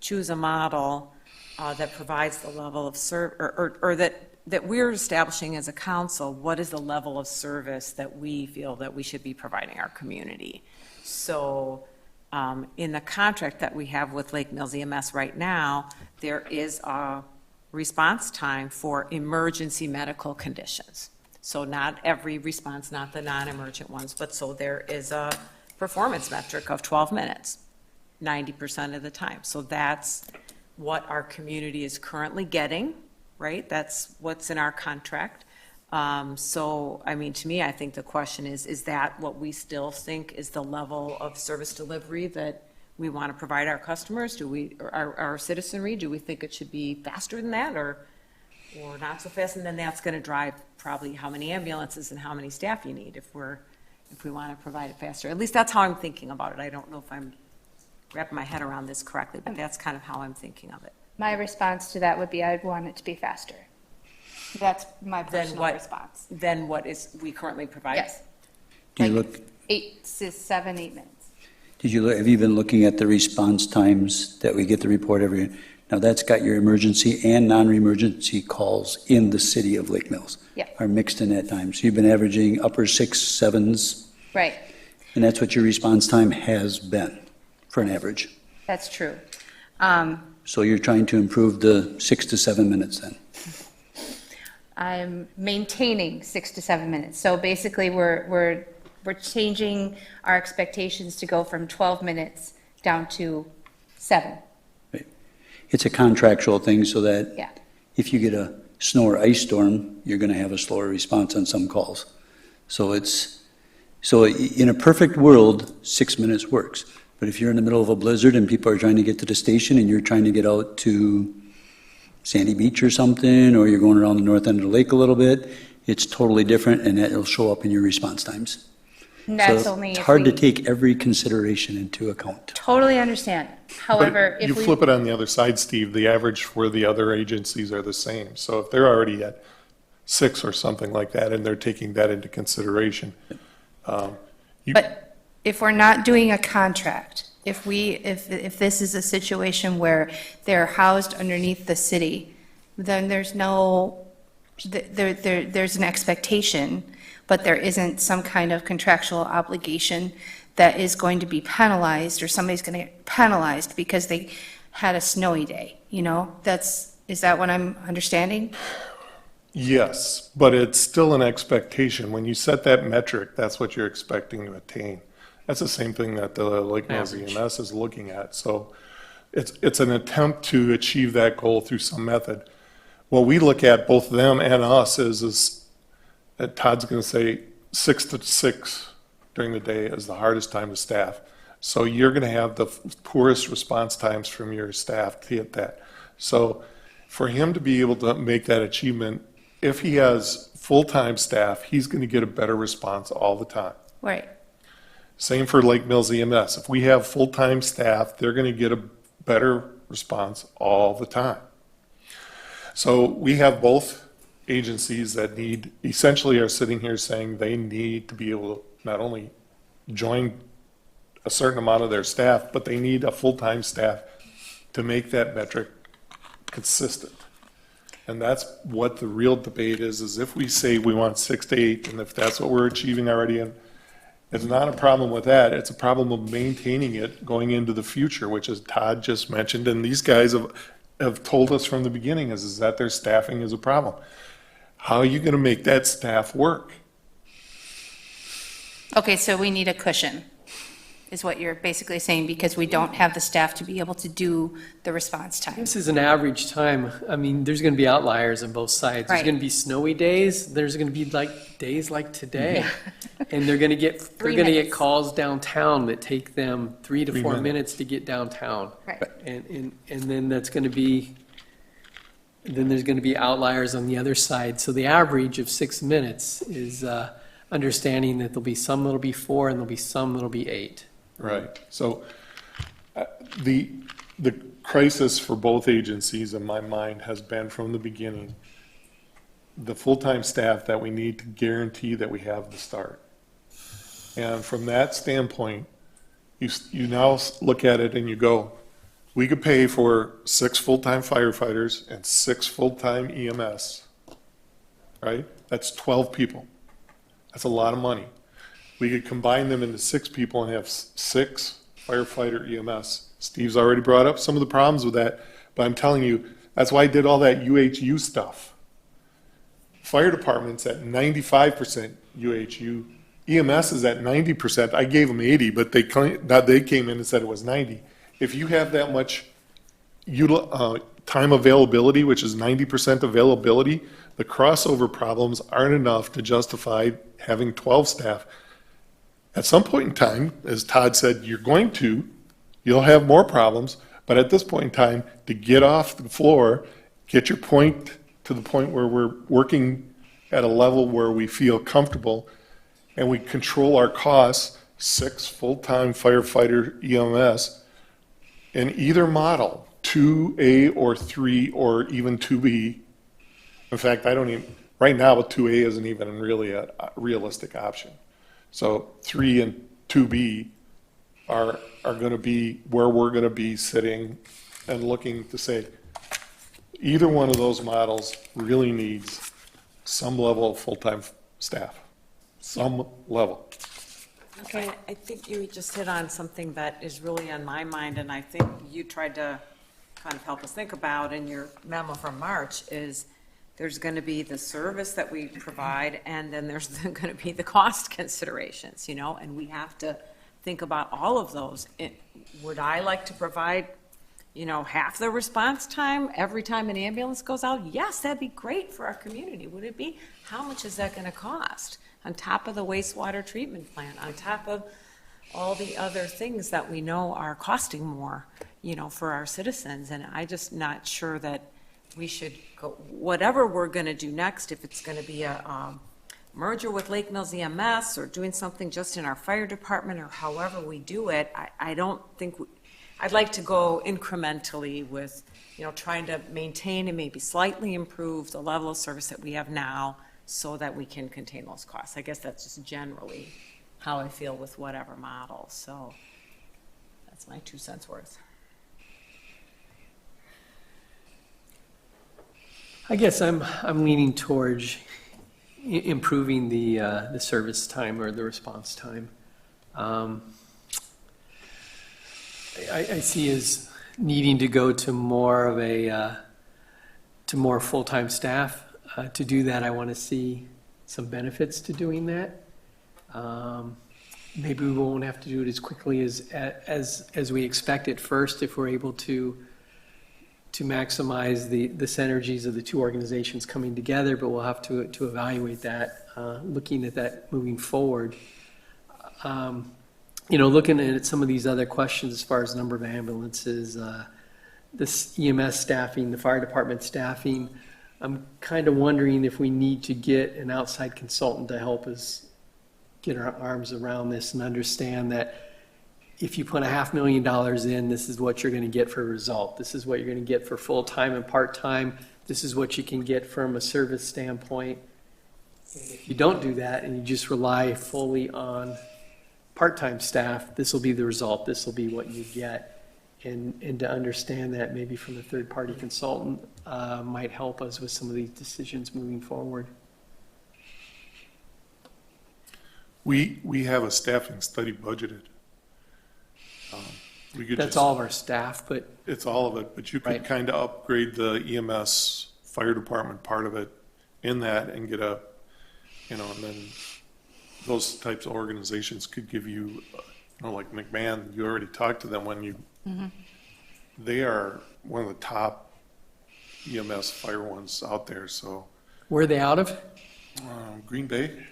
choose a model that provides the level of or that we're establishing as a council, what is the level of service that we feel that we should be providing our community. So in the contract that we have with Lake Mills EMS right now, there is a response time for emergency medical conditions. So not every response, not the non-emergent ones, but so there is a performance metric of 12 minutes, 90% of the time. So that's what our community is currently getting, right? That's what's in our contract. So, I mean, to me, I think the question is that what we still think is the level of service delivery that we want to provide our customers? Or our citizenry, do we think it should be faster than that or not so fast? And then that's going to drive probably how many ambulances and how many staff you need if we want to provide it faster. At least that's how I'm thinking about it. I don't know if I'm wrapping my head around this correctly, but that's kind of how I'm thinking of it. My response to that would be I'd want it to be faster. That's my personal response. Then what is we currently provide? Yes. Do you Like look, 7, 8 minutes. have you been looking at the response times that we get the report every, now that's got your emergency and non-emergency calls in the city of Lake Mills. Yeah. Are mixed in that time. So you've been averaging upper 6, 7s, Right, and that's what your response time has been for an average. that's true. So you're trying to improve the 6 to 7 minutes then? I'm maintaining 6 to 7 minutes. So basically, we're changing our expectations to go from 12 minutes down to 7. It's a contractual thing so that Yeah. if you get a snow or ice storm, you're going to have a slower response on some calls. So in a perfect world, 6 minutes works. But if you're in the middle of a blizzard and people are trying to get to the station and you're trying to get out to Sandy Beach or something, or you're going around the north end of the lake a little bit, it's totally different and it'll show up in your response times. And that's So only it's if hard to we take every consideration into account. totally understand. However, But if you we. flip it on the other side, Steve, the average for the other agencies are the same. So if they're already at 6 or something like that, and they're taking that into consideration. But if we're not doing a contract, if this is a situation where they're housed underneath the city, then there's there's an expectation, but there isn't some kind of contractual obligation that is going to be penalized, or somebody's going to get penalized because they had a snowy day, is that what I'm understanding? Yes, but it's still an expectation. When you set that metric, that's what you're expecting to attain. That's the same thing that the Lake Mills EMS is looking at. So it's an attempt to achieve that goal through some method. What we look at, both them and us, is that Todd's going to say 6 to 6 during the day is the hardest time to staff. So you're going to have the poorest response times from your staff to hit that. So for him to be able to make that achievement, if he has full-time staff, he's going to get a better response all the time. Right. Same for Lake Mills EMS. If we have full-time staff, they're going to get a better response all the time. So we have both agencies that essentially are sitting here saying they need to be able to not only join a certain amount of their staff, but they need a full-time staff to make that metric consistent. And that's what the real debate is if we say we want 6 to 8, and if that's what we're achieving already, and it's not a problem with that, it's a problem of maintaining it going into the future, which as Todd just mentioned, and these guys have told us from the beginning is that their staffing is a problem. How are you going to make that staff work? Okay, so we need a cushion. is what you're basically saying, because we don't have the staff to be able to do the response time. This is an average time. I mean, there's going to be outliers on both sides. There's Right. going to be snowy days. There's going to be like days like today. And they're going to get, 3 get minutes. calls downtown that take them 3 to 4 minutes. minutes to get downtown. Right. And then that's going to be, then there's going to be outliers on the other side. So the average of 6 minutes is understanding that there'll be some that'll be 4 and there'll be some that'll be 8. Right. So the crisis for both agencies in my mind has been from the beginning, the full-time staff that we need to guarantee that we have to start. And from that standpoint, you now look at it and you go, we could pay for 6 full-time firefighters and 6 full-time EMS, right? That's 12 people. That's a lot of money. We could combine them into 6 people and have 6 firefighter EMS. Steve's already brought up some of the problems with that, but I'm telling you, that's why I did all that UHU stuff. Fire department's at 95% UHU. EMS is at 90%. I gave them 80, but they came in and said it was 90. If you have that much time availability, which is 90% availability, the crossover problems aren't enough to justify having 12 staff. At some point in time, as Todd said, you'll have more problems, but at this point in time, to get off the floor, get your point to the point where we're working at a level where we feel comfortable and we control our costs, 6 full-time firefighter EMS in either model, 2A or 3 or even 2B. In fact, right now, 2A isn't even really a realistic option. So 3 and 2B are going to be where we're going to be sitting and looking to say, either one of those models really needs some level of full-time staff, some level. Okay, I think you just hit on something that is really on my mind, and I think you tried to kind of help us think about in your memo from March, is there's going to be the service that we provide, and then there's going to be the cost considerations, and we have to think about all of those. Would I like to provide, half the response time every time an ambulance goes out? Yes, that'd be great for our community. Would it be? How much is that going to cost? On top of the wastewater treatment plant, on top of all the other things that we know are costing more, for our citizens. And I'm just not sure that we should go, whatever we're going to do next, if it's going to be a merger with Lake Mills EMS or doing something just in our fire department or however we do it, I don't think, I'd like to go incrementally with, trying to maintain and maybe slightly improve the level of service that we have now so that we can contain those costs. I guess that's just generally how I feel with whatever model. So that's my 2 cents worth. I guess I'm leaning towards improving the service time or the response time. I see as needing to go to more of to more full-time staff. To do that, I want to see some benefits to doing that. Maybe we won't have to do it as quickly as we expect at first if we're able to maximize the synergies of the 2 organizations coming together, but we'll have to evaluate that, looking at that moving forward. Looking at some of these other questions as far as number of ambulances, this EMS staffing, the fire department staffing, I'm kind of wondering if we need to get an outside consultant to help us get our arms around this and understand that if you put $500,000 in, this is what you're going to get for a result. This is what you're going to get for full-time and part-time. This is what you can get from a service standpoint. If you don't do that and you just rely fully on part-time staff, this will be the result. This will be what you get. And to understand that maybe from a third-party consultant might help us with some of these decisions moving forward. We have a staffing study budgeted. We could That's just- all of our staff, but It's all of it, but you could Right. kind of upgrade the EMS fire department part of it in that and get and then those types of organizations could give you like McMahon, you already talked to them they are one of the top EMS fire ones out there, so, Where are they out of? Green Bay,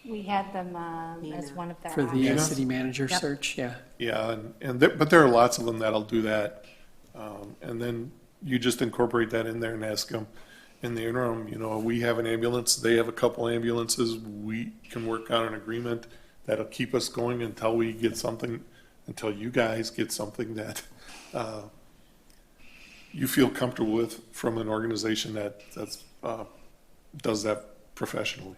We had them as one of their For the options. city manager Yep. search, yeah. yeah, but there are lots of them that'll do that. And then you just incorporate that in there and ask them, in the interim, we have an ambulance, they have a couple ambulances, we can work out an agreement that'll keep us going until we get something, until you guys get something that you feel comfortable with from an organization that's does that professionally.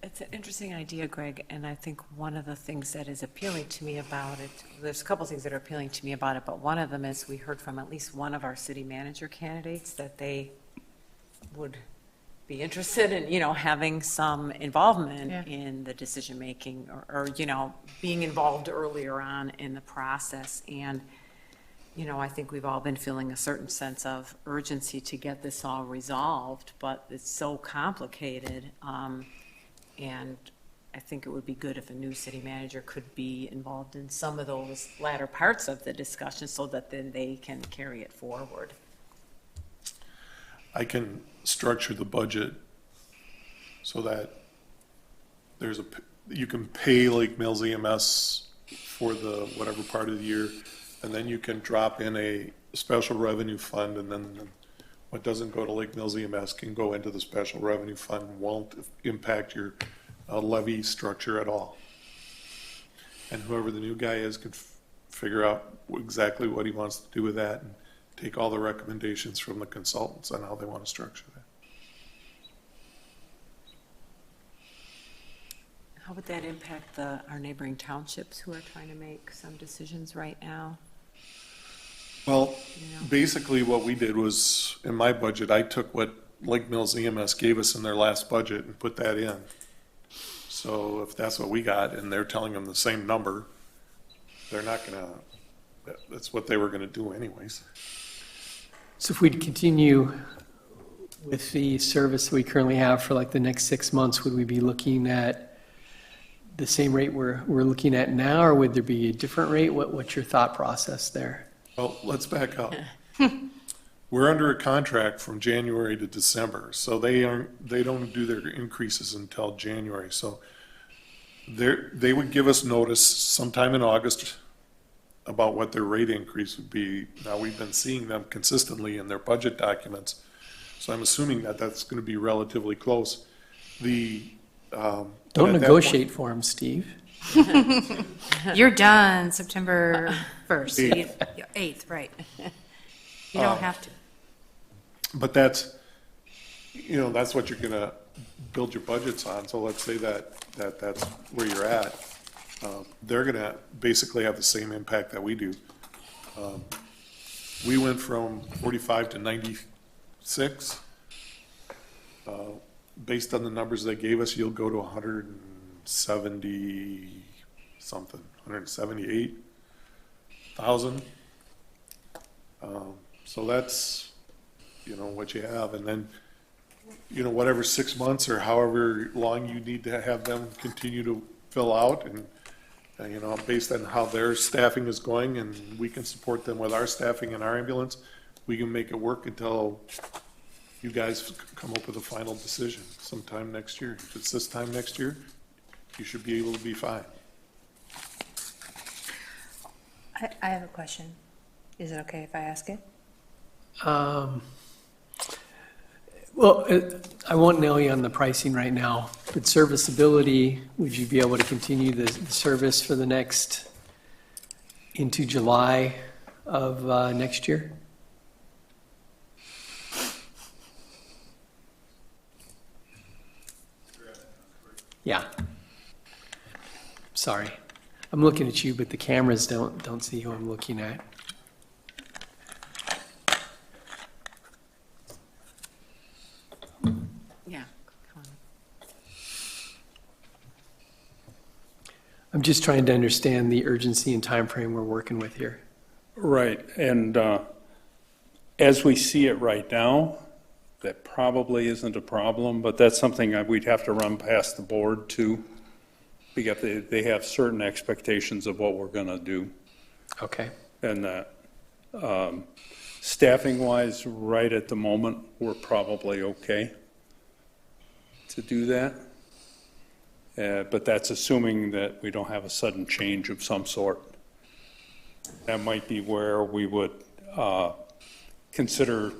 It's an interesting idea, Greg, and I think one of the things that is appealing to me about it, there's a couple things that are appealing to me about it, but one of them is we heard from at least one of our city manager candidates that they would be interested in, having some involvement Yeah. in the decision-making or, being involved earlier on in the process. And, I think we've all been feeling a certain sense of urgency to get this all resolved, but it's so complicated. And I think it would be good if a new city manager could be involved in some of those latter parts of the discussion so that then they can carry it forward. I can structure the budget so that you can pay Lake Mills EMS for the whatever part of the year, and then you can drop in a special revenue fund, and then what doesn't go to Lake Mills EMS can go into the special revenue fund, won't impact your levy structure at all. And whoever the new guy is can figure out exactly what he wants to do with that and take all the recommendations from the consultants on how they want to structure that. How would that impact our neighboring townships who are trying to make some decisions right now? Well, Yeah. basically what we did was, in my budget, I took what Lake Mills EMS gave us in their last budget and put that in. So if that's what we got and they're telling them the same number, they're not gonna, that's what they were gonna do anyways. So if we'd continue with the service we currently have for like the next 6 months, would we be looking at the same rate we're looking at now, or would there be a different rate? What's your thought process there? Well, let's back up. We're under a contract from January to December, so they don't do their increases until January. So they would give us notice sometime in August about what their rate increase would be. Now, we've been seeing them consistently in their budget documents, so I'm assuming that that's going to be relatively close. Don't at that negotiate for them, Steve. You're done September 1st. Eighth. 8th, right. You don't have to. But that's what you're gonna build your budgets on, so let's say that's where you're at. They're gonna basically have the same impact that we do. We went from 45 to 96. Based on the numbers they gave us, you'll go to 170 something, 178,000. So that's, what you have, and then, whatever 6 months or however long you need to have them continue to fill out, and, based on how their staffing is going, and we can support them with our staffing and our ambulance, we can make it work until you guys come up with a final decision sometime next year. If it's this time next year, you should be able to be fine. I have a question. Is it okay if I ask it? Well, I won't nail you on the pricing right now, but serviceability, would you be able to continue the service for the next, into July of next year? Yeah. Sorry. I'm looking at you, but the cameras don't see who I'm looking at. Yeah. I'm just trying to understand the urgency and time frame we're working with here. Right, and as we see it right now, that probably isn't a problem, but that's something that we'd have to run past the board too. Because they have certain expectations of what we're gonna do. Okay. And that, staffing-wise, right at the moment, we're probably okay to do that. But that's assuming that we don't have a sudden change of some sort. That might be where we would consider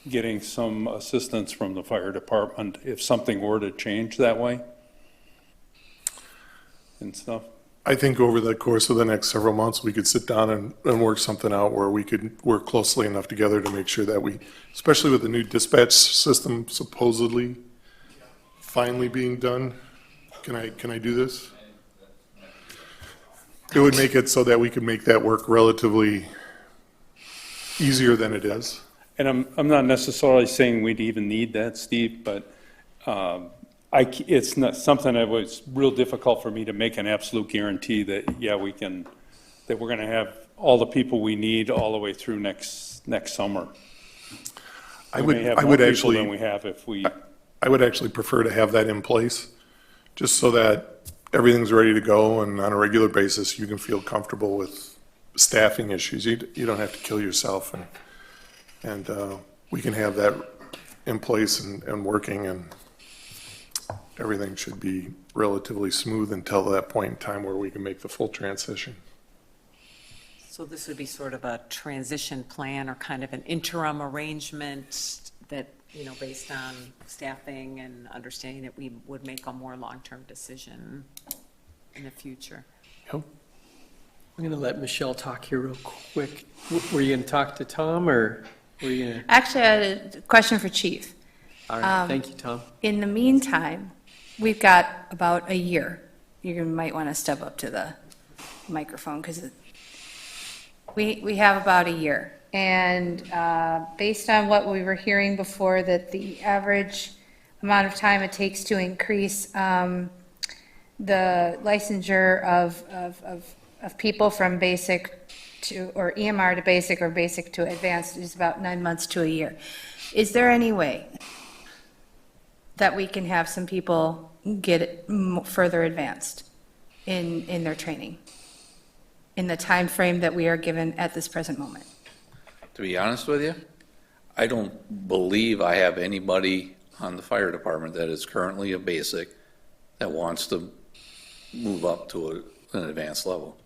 getting some assistance from the fire department if something were to change that way and stuff. I think over the course of the next several months, we could sit down and work something out where we could work closely enough together to make sure that we, especially with the new dispatch system supposedly finally being done. Can I do this? It would make it so that we could make that work relatively easier than it is. And I'm not necessarily saying we'd even need that, Steve, but it's not something that was real difficult for me to make an absolute guarantee that, yeah, that we're gonna have all the people we need all the way through next summer. I We may have would more people actually. than we have if we, I would actually prefer to have that in place, just so that everything's ready to go, and on a regular basis, you can feel comfortable with staffing issues. You don't have to kill yourself, and we can have that in place and working, and everything should be relatively smooth until that point in time where we can make the full transition. So this would be sort of a transition plan or kind of an interim arrangement that, based on staffing and understanding that we would make a more long-term decision in the future. Yep. I'm going to let Michelle talk here real quick. Were you going to talk to Tom, or were you going to? Actually, I had a question for Chief. All right, thank you, Tom. In the meantime, we've got about a year. You might want to step up to the microphone because we have about a year. And based on what we were hearing before, that the average amount of time it takes to increase the licensure of people from basic to, or EMR to basic or basic to advanced is about 9 months to a year. Is there any way that we can have some people get further advanced in their training in the time frame that we are given at this present moment? To be honest with you, I don't believe I have anybody on the fire department that is currently a basic that wants to move up to an advanced level.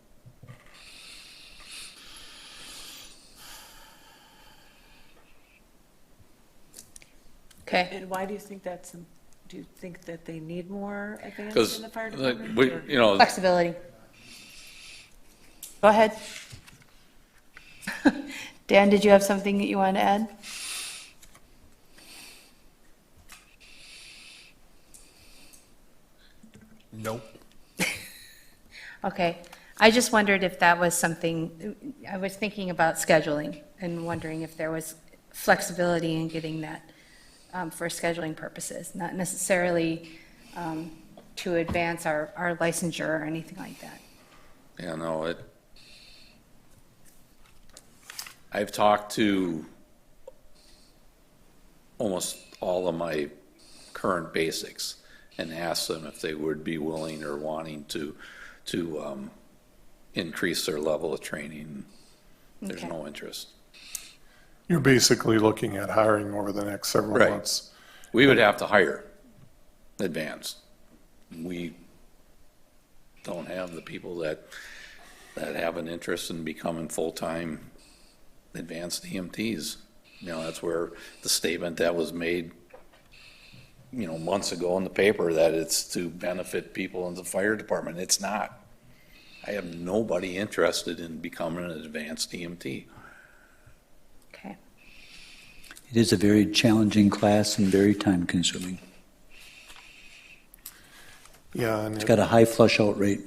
Okay, And why do you think do you think that they need more advance Because, in the fire department? or- flexibility. Go ahead. Dan, did you have something that you wanted to add? Nope. Okay, I just wondered if that was something, I was thinking about scheduling and wondering if there was flexibility in getting that for scheduling purposes, not necessarily to advance our licensure or anything like that. Yeah, no, I've talked to almost all of my current basics and asked them if they would be willing or wanting to increase their level of training. There's Okay. no interest. You're basically looking at hiring over the next several Right. months. We would have to hire advanced. We don't have the people that have an interest in becoming full-time advanced EMTs. That's where the statement that was made, months ago in the paper, that it's to benefit people in the fire department. It's not. I have nobody interested in becoming an advanced EMT. Okay. It is a very challenging class and very time-consuming. Yeah, and It's got a high flush-out rate.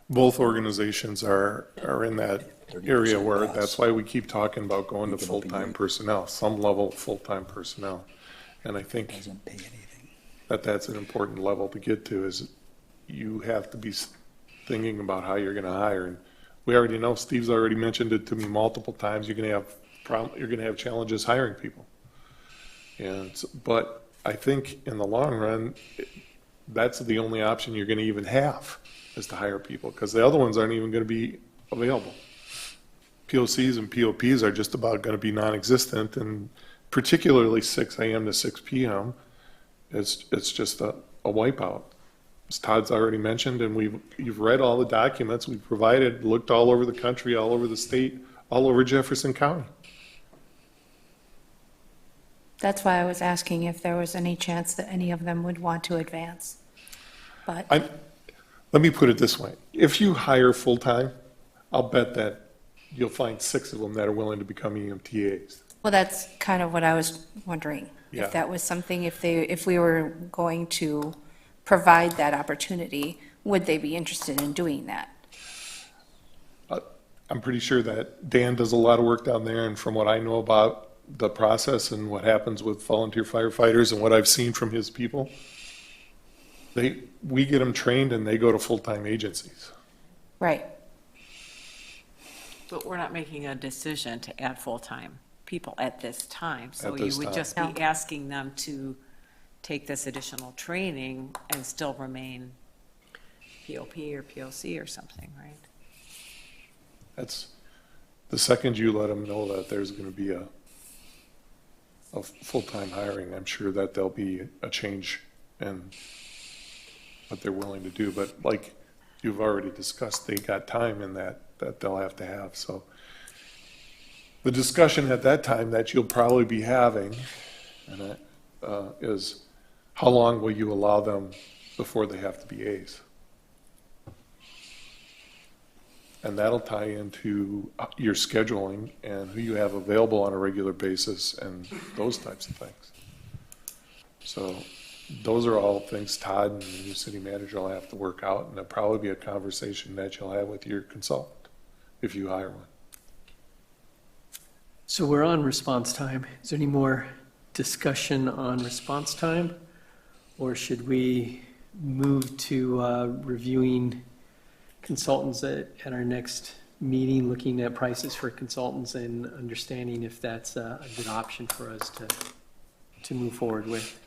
both organizations are in that area where, that's why we keep talking about going to full-time personnel, some level of full-time personnel. And I think Doesn't pay anything. that's an important level to get to, is you have to be thinking about how you're gonna hire. And We already know, Steve's already mentioned it to me multiple times, you're gonna have challenges hiring people. But I think in the long run, that's the only option you're gonna even have, is to hire people, because the other ones aren't even gonna be available. POCs and POPs are just about gonna be non-existent, and particularly 6 AM to 6 PM, it's just a wipeout. As Todd's already mentioned, and you've read all the documents we've provided, looked all over the country, all over the state, all over Jefferson County. That's why I was asking if there was any chance that any of them would want to advance. But, Let me put it this way. If you hire full-time, I'll bet that you'll find 6 of them that are willing to become EMTAs. well, that's kind of what I was wondering. Yeah. If that was something, if we were going to provide that opportunity, would they be interested in doing that? I'm pretty sure that Dan does a lot of work down there, and from what I know about the process and what happens with volunteer firefighters and what I've seen from his people, we get them trained and they go to full-time agencies. Right. But we're not making a decision to add full-time people at this time. So At you this would time. just be asking them to take this additional training and still remain POP or POC or something, right? That's, the second you let them know that there's going to be a full-time hiring, I'm sure that there'll be a change in what they're willing to do. But like you've already discussed, they got time in that they'll have to have. So the discussion at that time that you'll probably be having and is how long will you allow them before they have to be A's? And that'll tie into your scheduling and who you have available on a regular basis and those types of things. So those are all things Todd and the new city manager will have to work out, and there'll probably be a conversation that you'll have with your consultant if you hire one. So we're on response time. Is there any more discussion on response time? Or should we move to reviewing consultants at our next meeting, looking at prices for consultants and understanding if that's a good option for us to move forward with?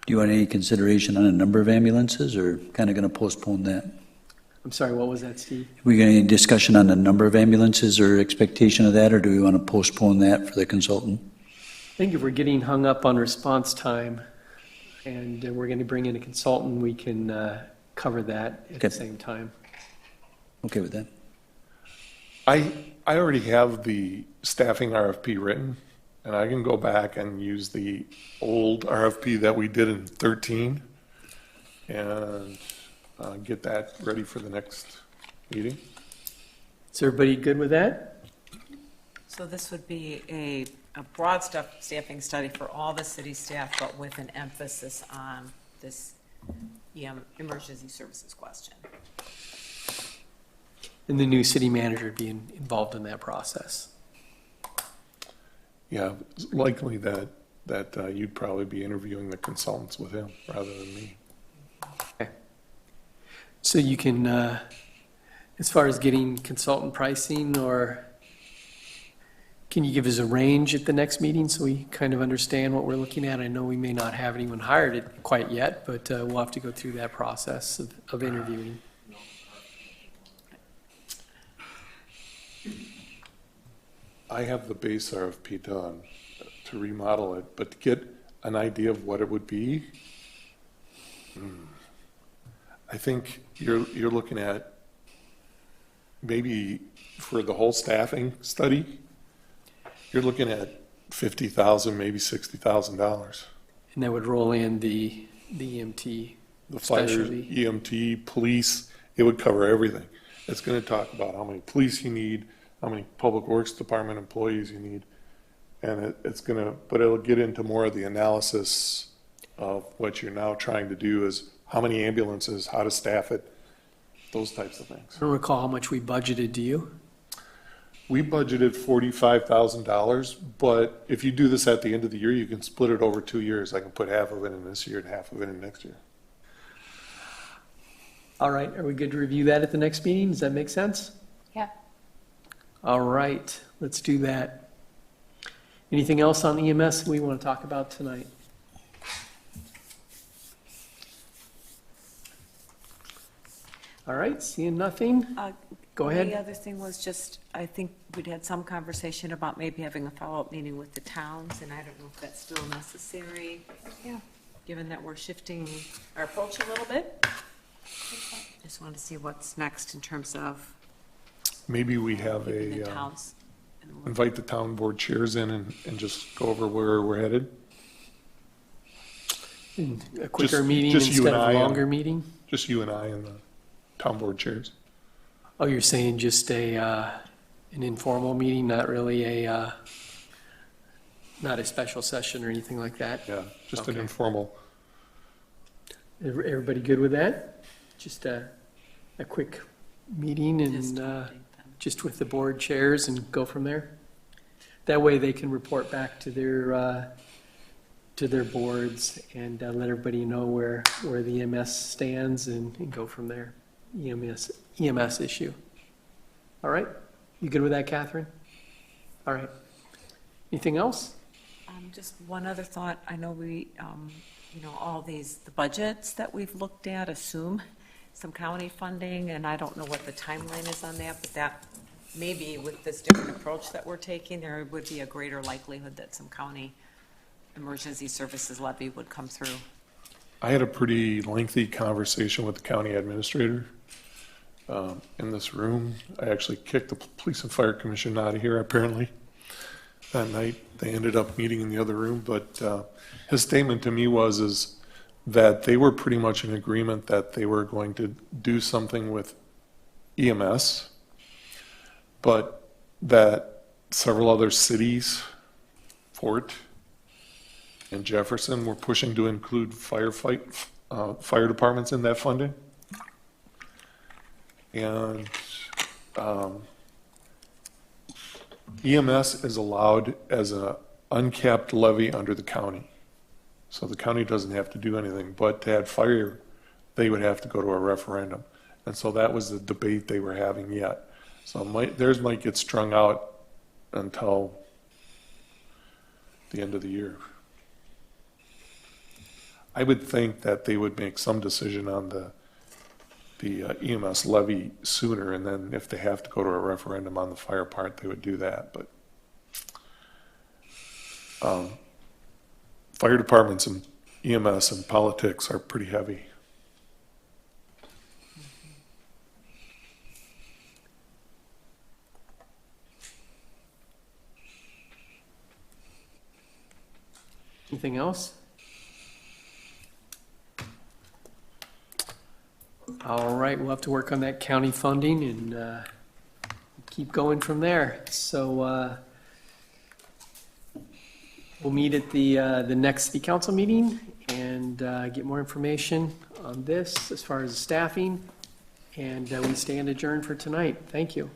Do you want any consideration on a number of ambulances, or kind of going to postpone that? I'm sorry, what was that, Steve? We got any discussion on the number of ambulances or expectation of that, or do we want to postpone that for the consultant? I think if we're getting hung up on response time and we're going to bring in a consultant, we can cover that at the Okay. same time. Okay with that? I already have the staffing RFP written, and I can go back and use the old RFP that we did in 13 and get that ready for the next meeting. Is everybody good with that? So this would be a broad staffing study for all the city staff, but with an emphasis on this emergency services question. And the new city manager being involved in that process. Yeah, it's likely that you'd probably be interviewing the consultants with him rather than me. So you can, as far as getting consultant pricing, or can you give us a range at the next meeting so we kind of understand what we're looking at? I know we may not have anyone hired it quite yet, but we'll have to go through that process of interviewing. I have the base RFP done to remodel it, but to get an idea of what it would be, I think you're looking at maybe for the whole staffing study, you're looking at $50,000, maybe $60,000. And that would roll in the EMT The fire, specialty. EMT, police, it would cover everything. It's going to talk about how many police you need, how many public works department employees you need. And but it'll get into more of the analysis of what you're now trying to do is how many ambulances, how to staff it, those types of things. I don't recall how much we budgeted, do you? We budgeted $45,000, but if you do this at the end of the year, you can split it over 2 years. I can put half of it in this year and half of it in next year. All right, are we good to review that at the next meeting? Does that make sense? Yeah. All right, let's do that. Anything else on EMS we want to talk about tonight? All right, seeing nothing? Go The ahead. other thing was just, I think we'd had some conversation about maybe having a follow-up meeting with the towns, and I don't know if that's still necessary. Yeah. Given that we're shifting our approach a little bit. Just want to see what's next in terms of Maybe we have keeping the a, towns. in the loop. invite the town board chairs in and just go over where we're headed. A quicker Just- meeting just you instead and of I a and- longer meeting? Just you and I and the town board chairs. Oh, you're saying just an informal meeting, not really not a special session or anything like that? Yeah, just an Okay. informal. Everybody good with that? Just a quick meeting Just and update them. just with the board chairs and go from there? That way they can report back to their boards and let everybody know where the EMS stands and go from there. EMS issue. All right? You good with that, Catherine? All right. Anything else? Just one other thought. I know we, all the budgets that we've looked at assume some county funding, and I don't know what the timeline is on that, but that maybe with this different approach that we're taking, there would be a greater likelihood that some county emergency services levy would come through. I had a pretty lengthy conversation with the county administrator in this room. I actually kicked the police and fire commission out of here, apparently. That night, they ended up meeting in the other room, but his statement to me is that they were pretty much in agreement that they were going to do something with EMS, but that several other cities, Fort and Jefferson, were pushing to include fire departments in that funding. And EMS is allowed as an uncapped levy under the county. So the county doesn't have to do anything, but to add fire, they would have to go to a referendum. And so that was the debate they were having yet. So theirs might get strung out until the end of the year. I would think that they would make some decision on the EMS levy sooner, and then if they have to go to a referendum on the fire part, they would do that, but fire departments and EMS and politics are pretty heavy. Anything else? All right, we'll have to work on that county funding and keep going from there. So we'll meet at the next city council meeting and get more information on this as far as staffing. And we stand adjourned for tonight. Thank you.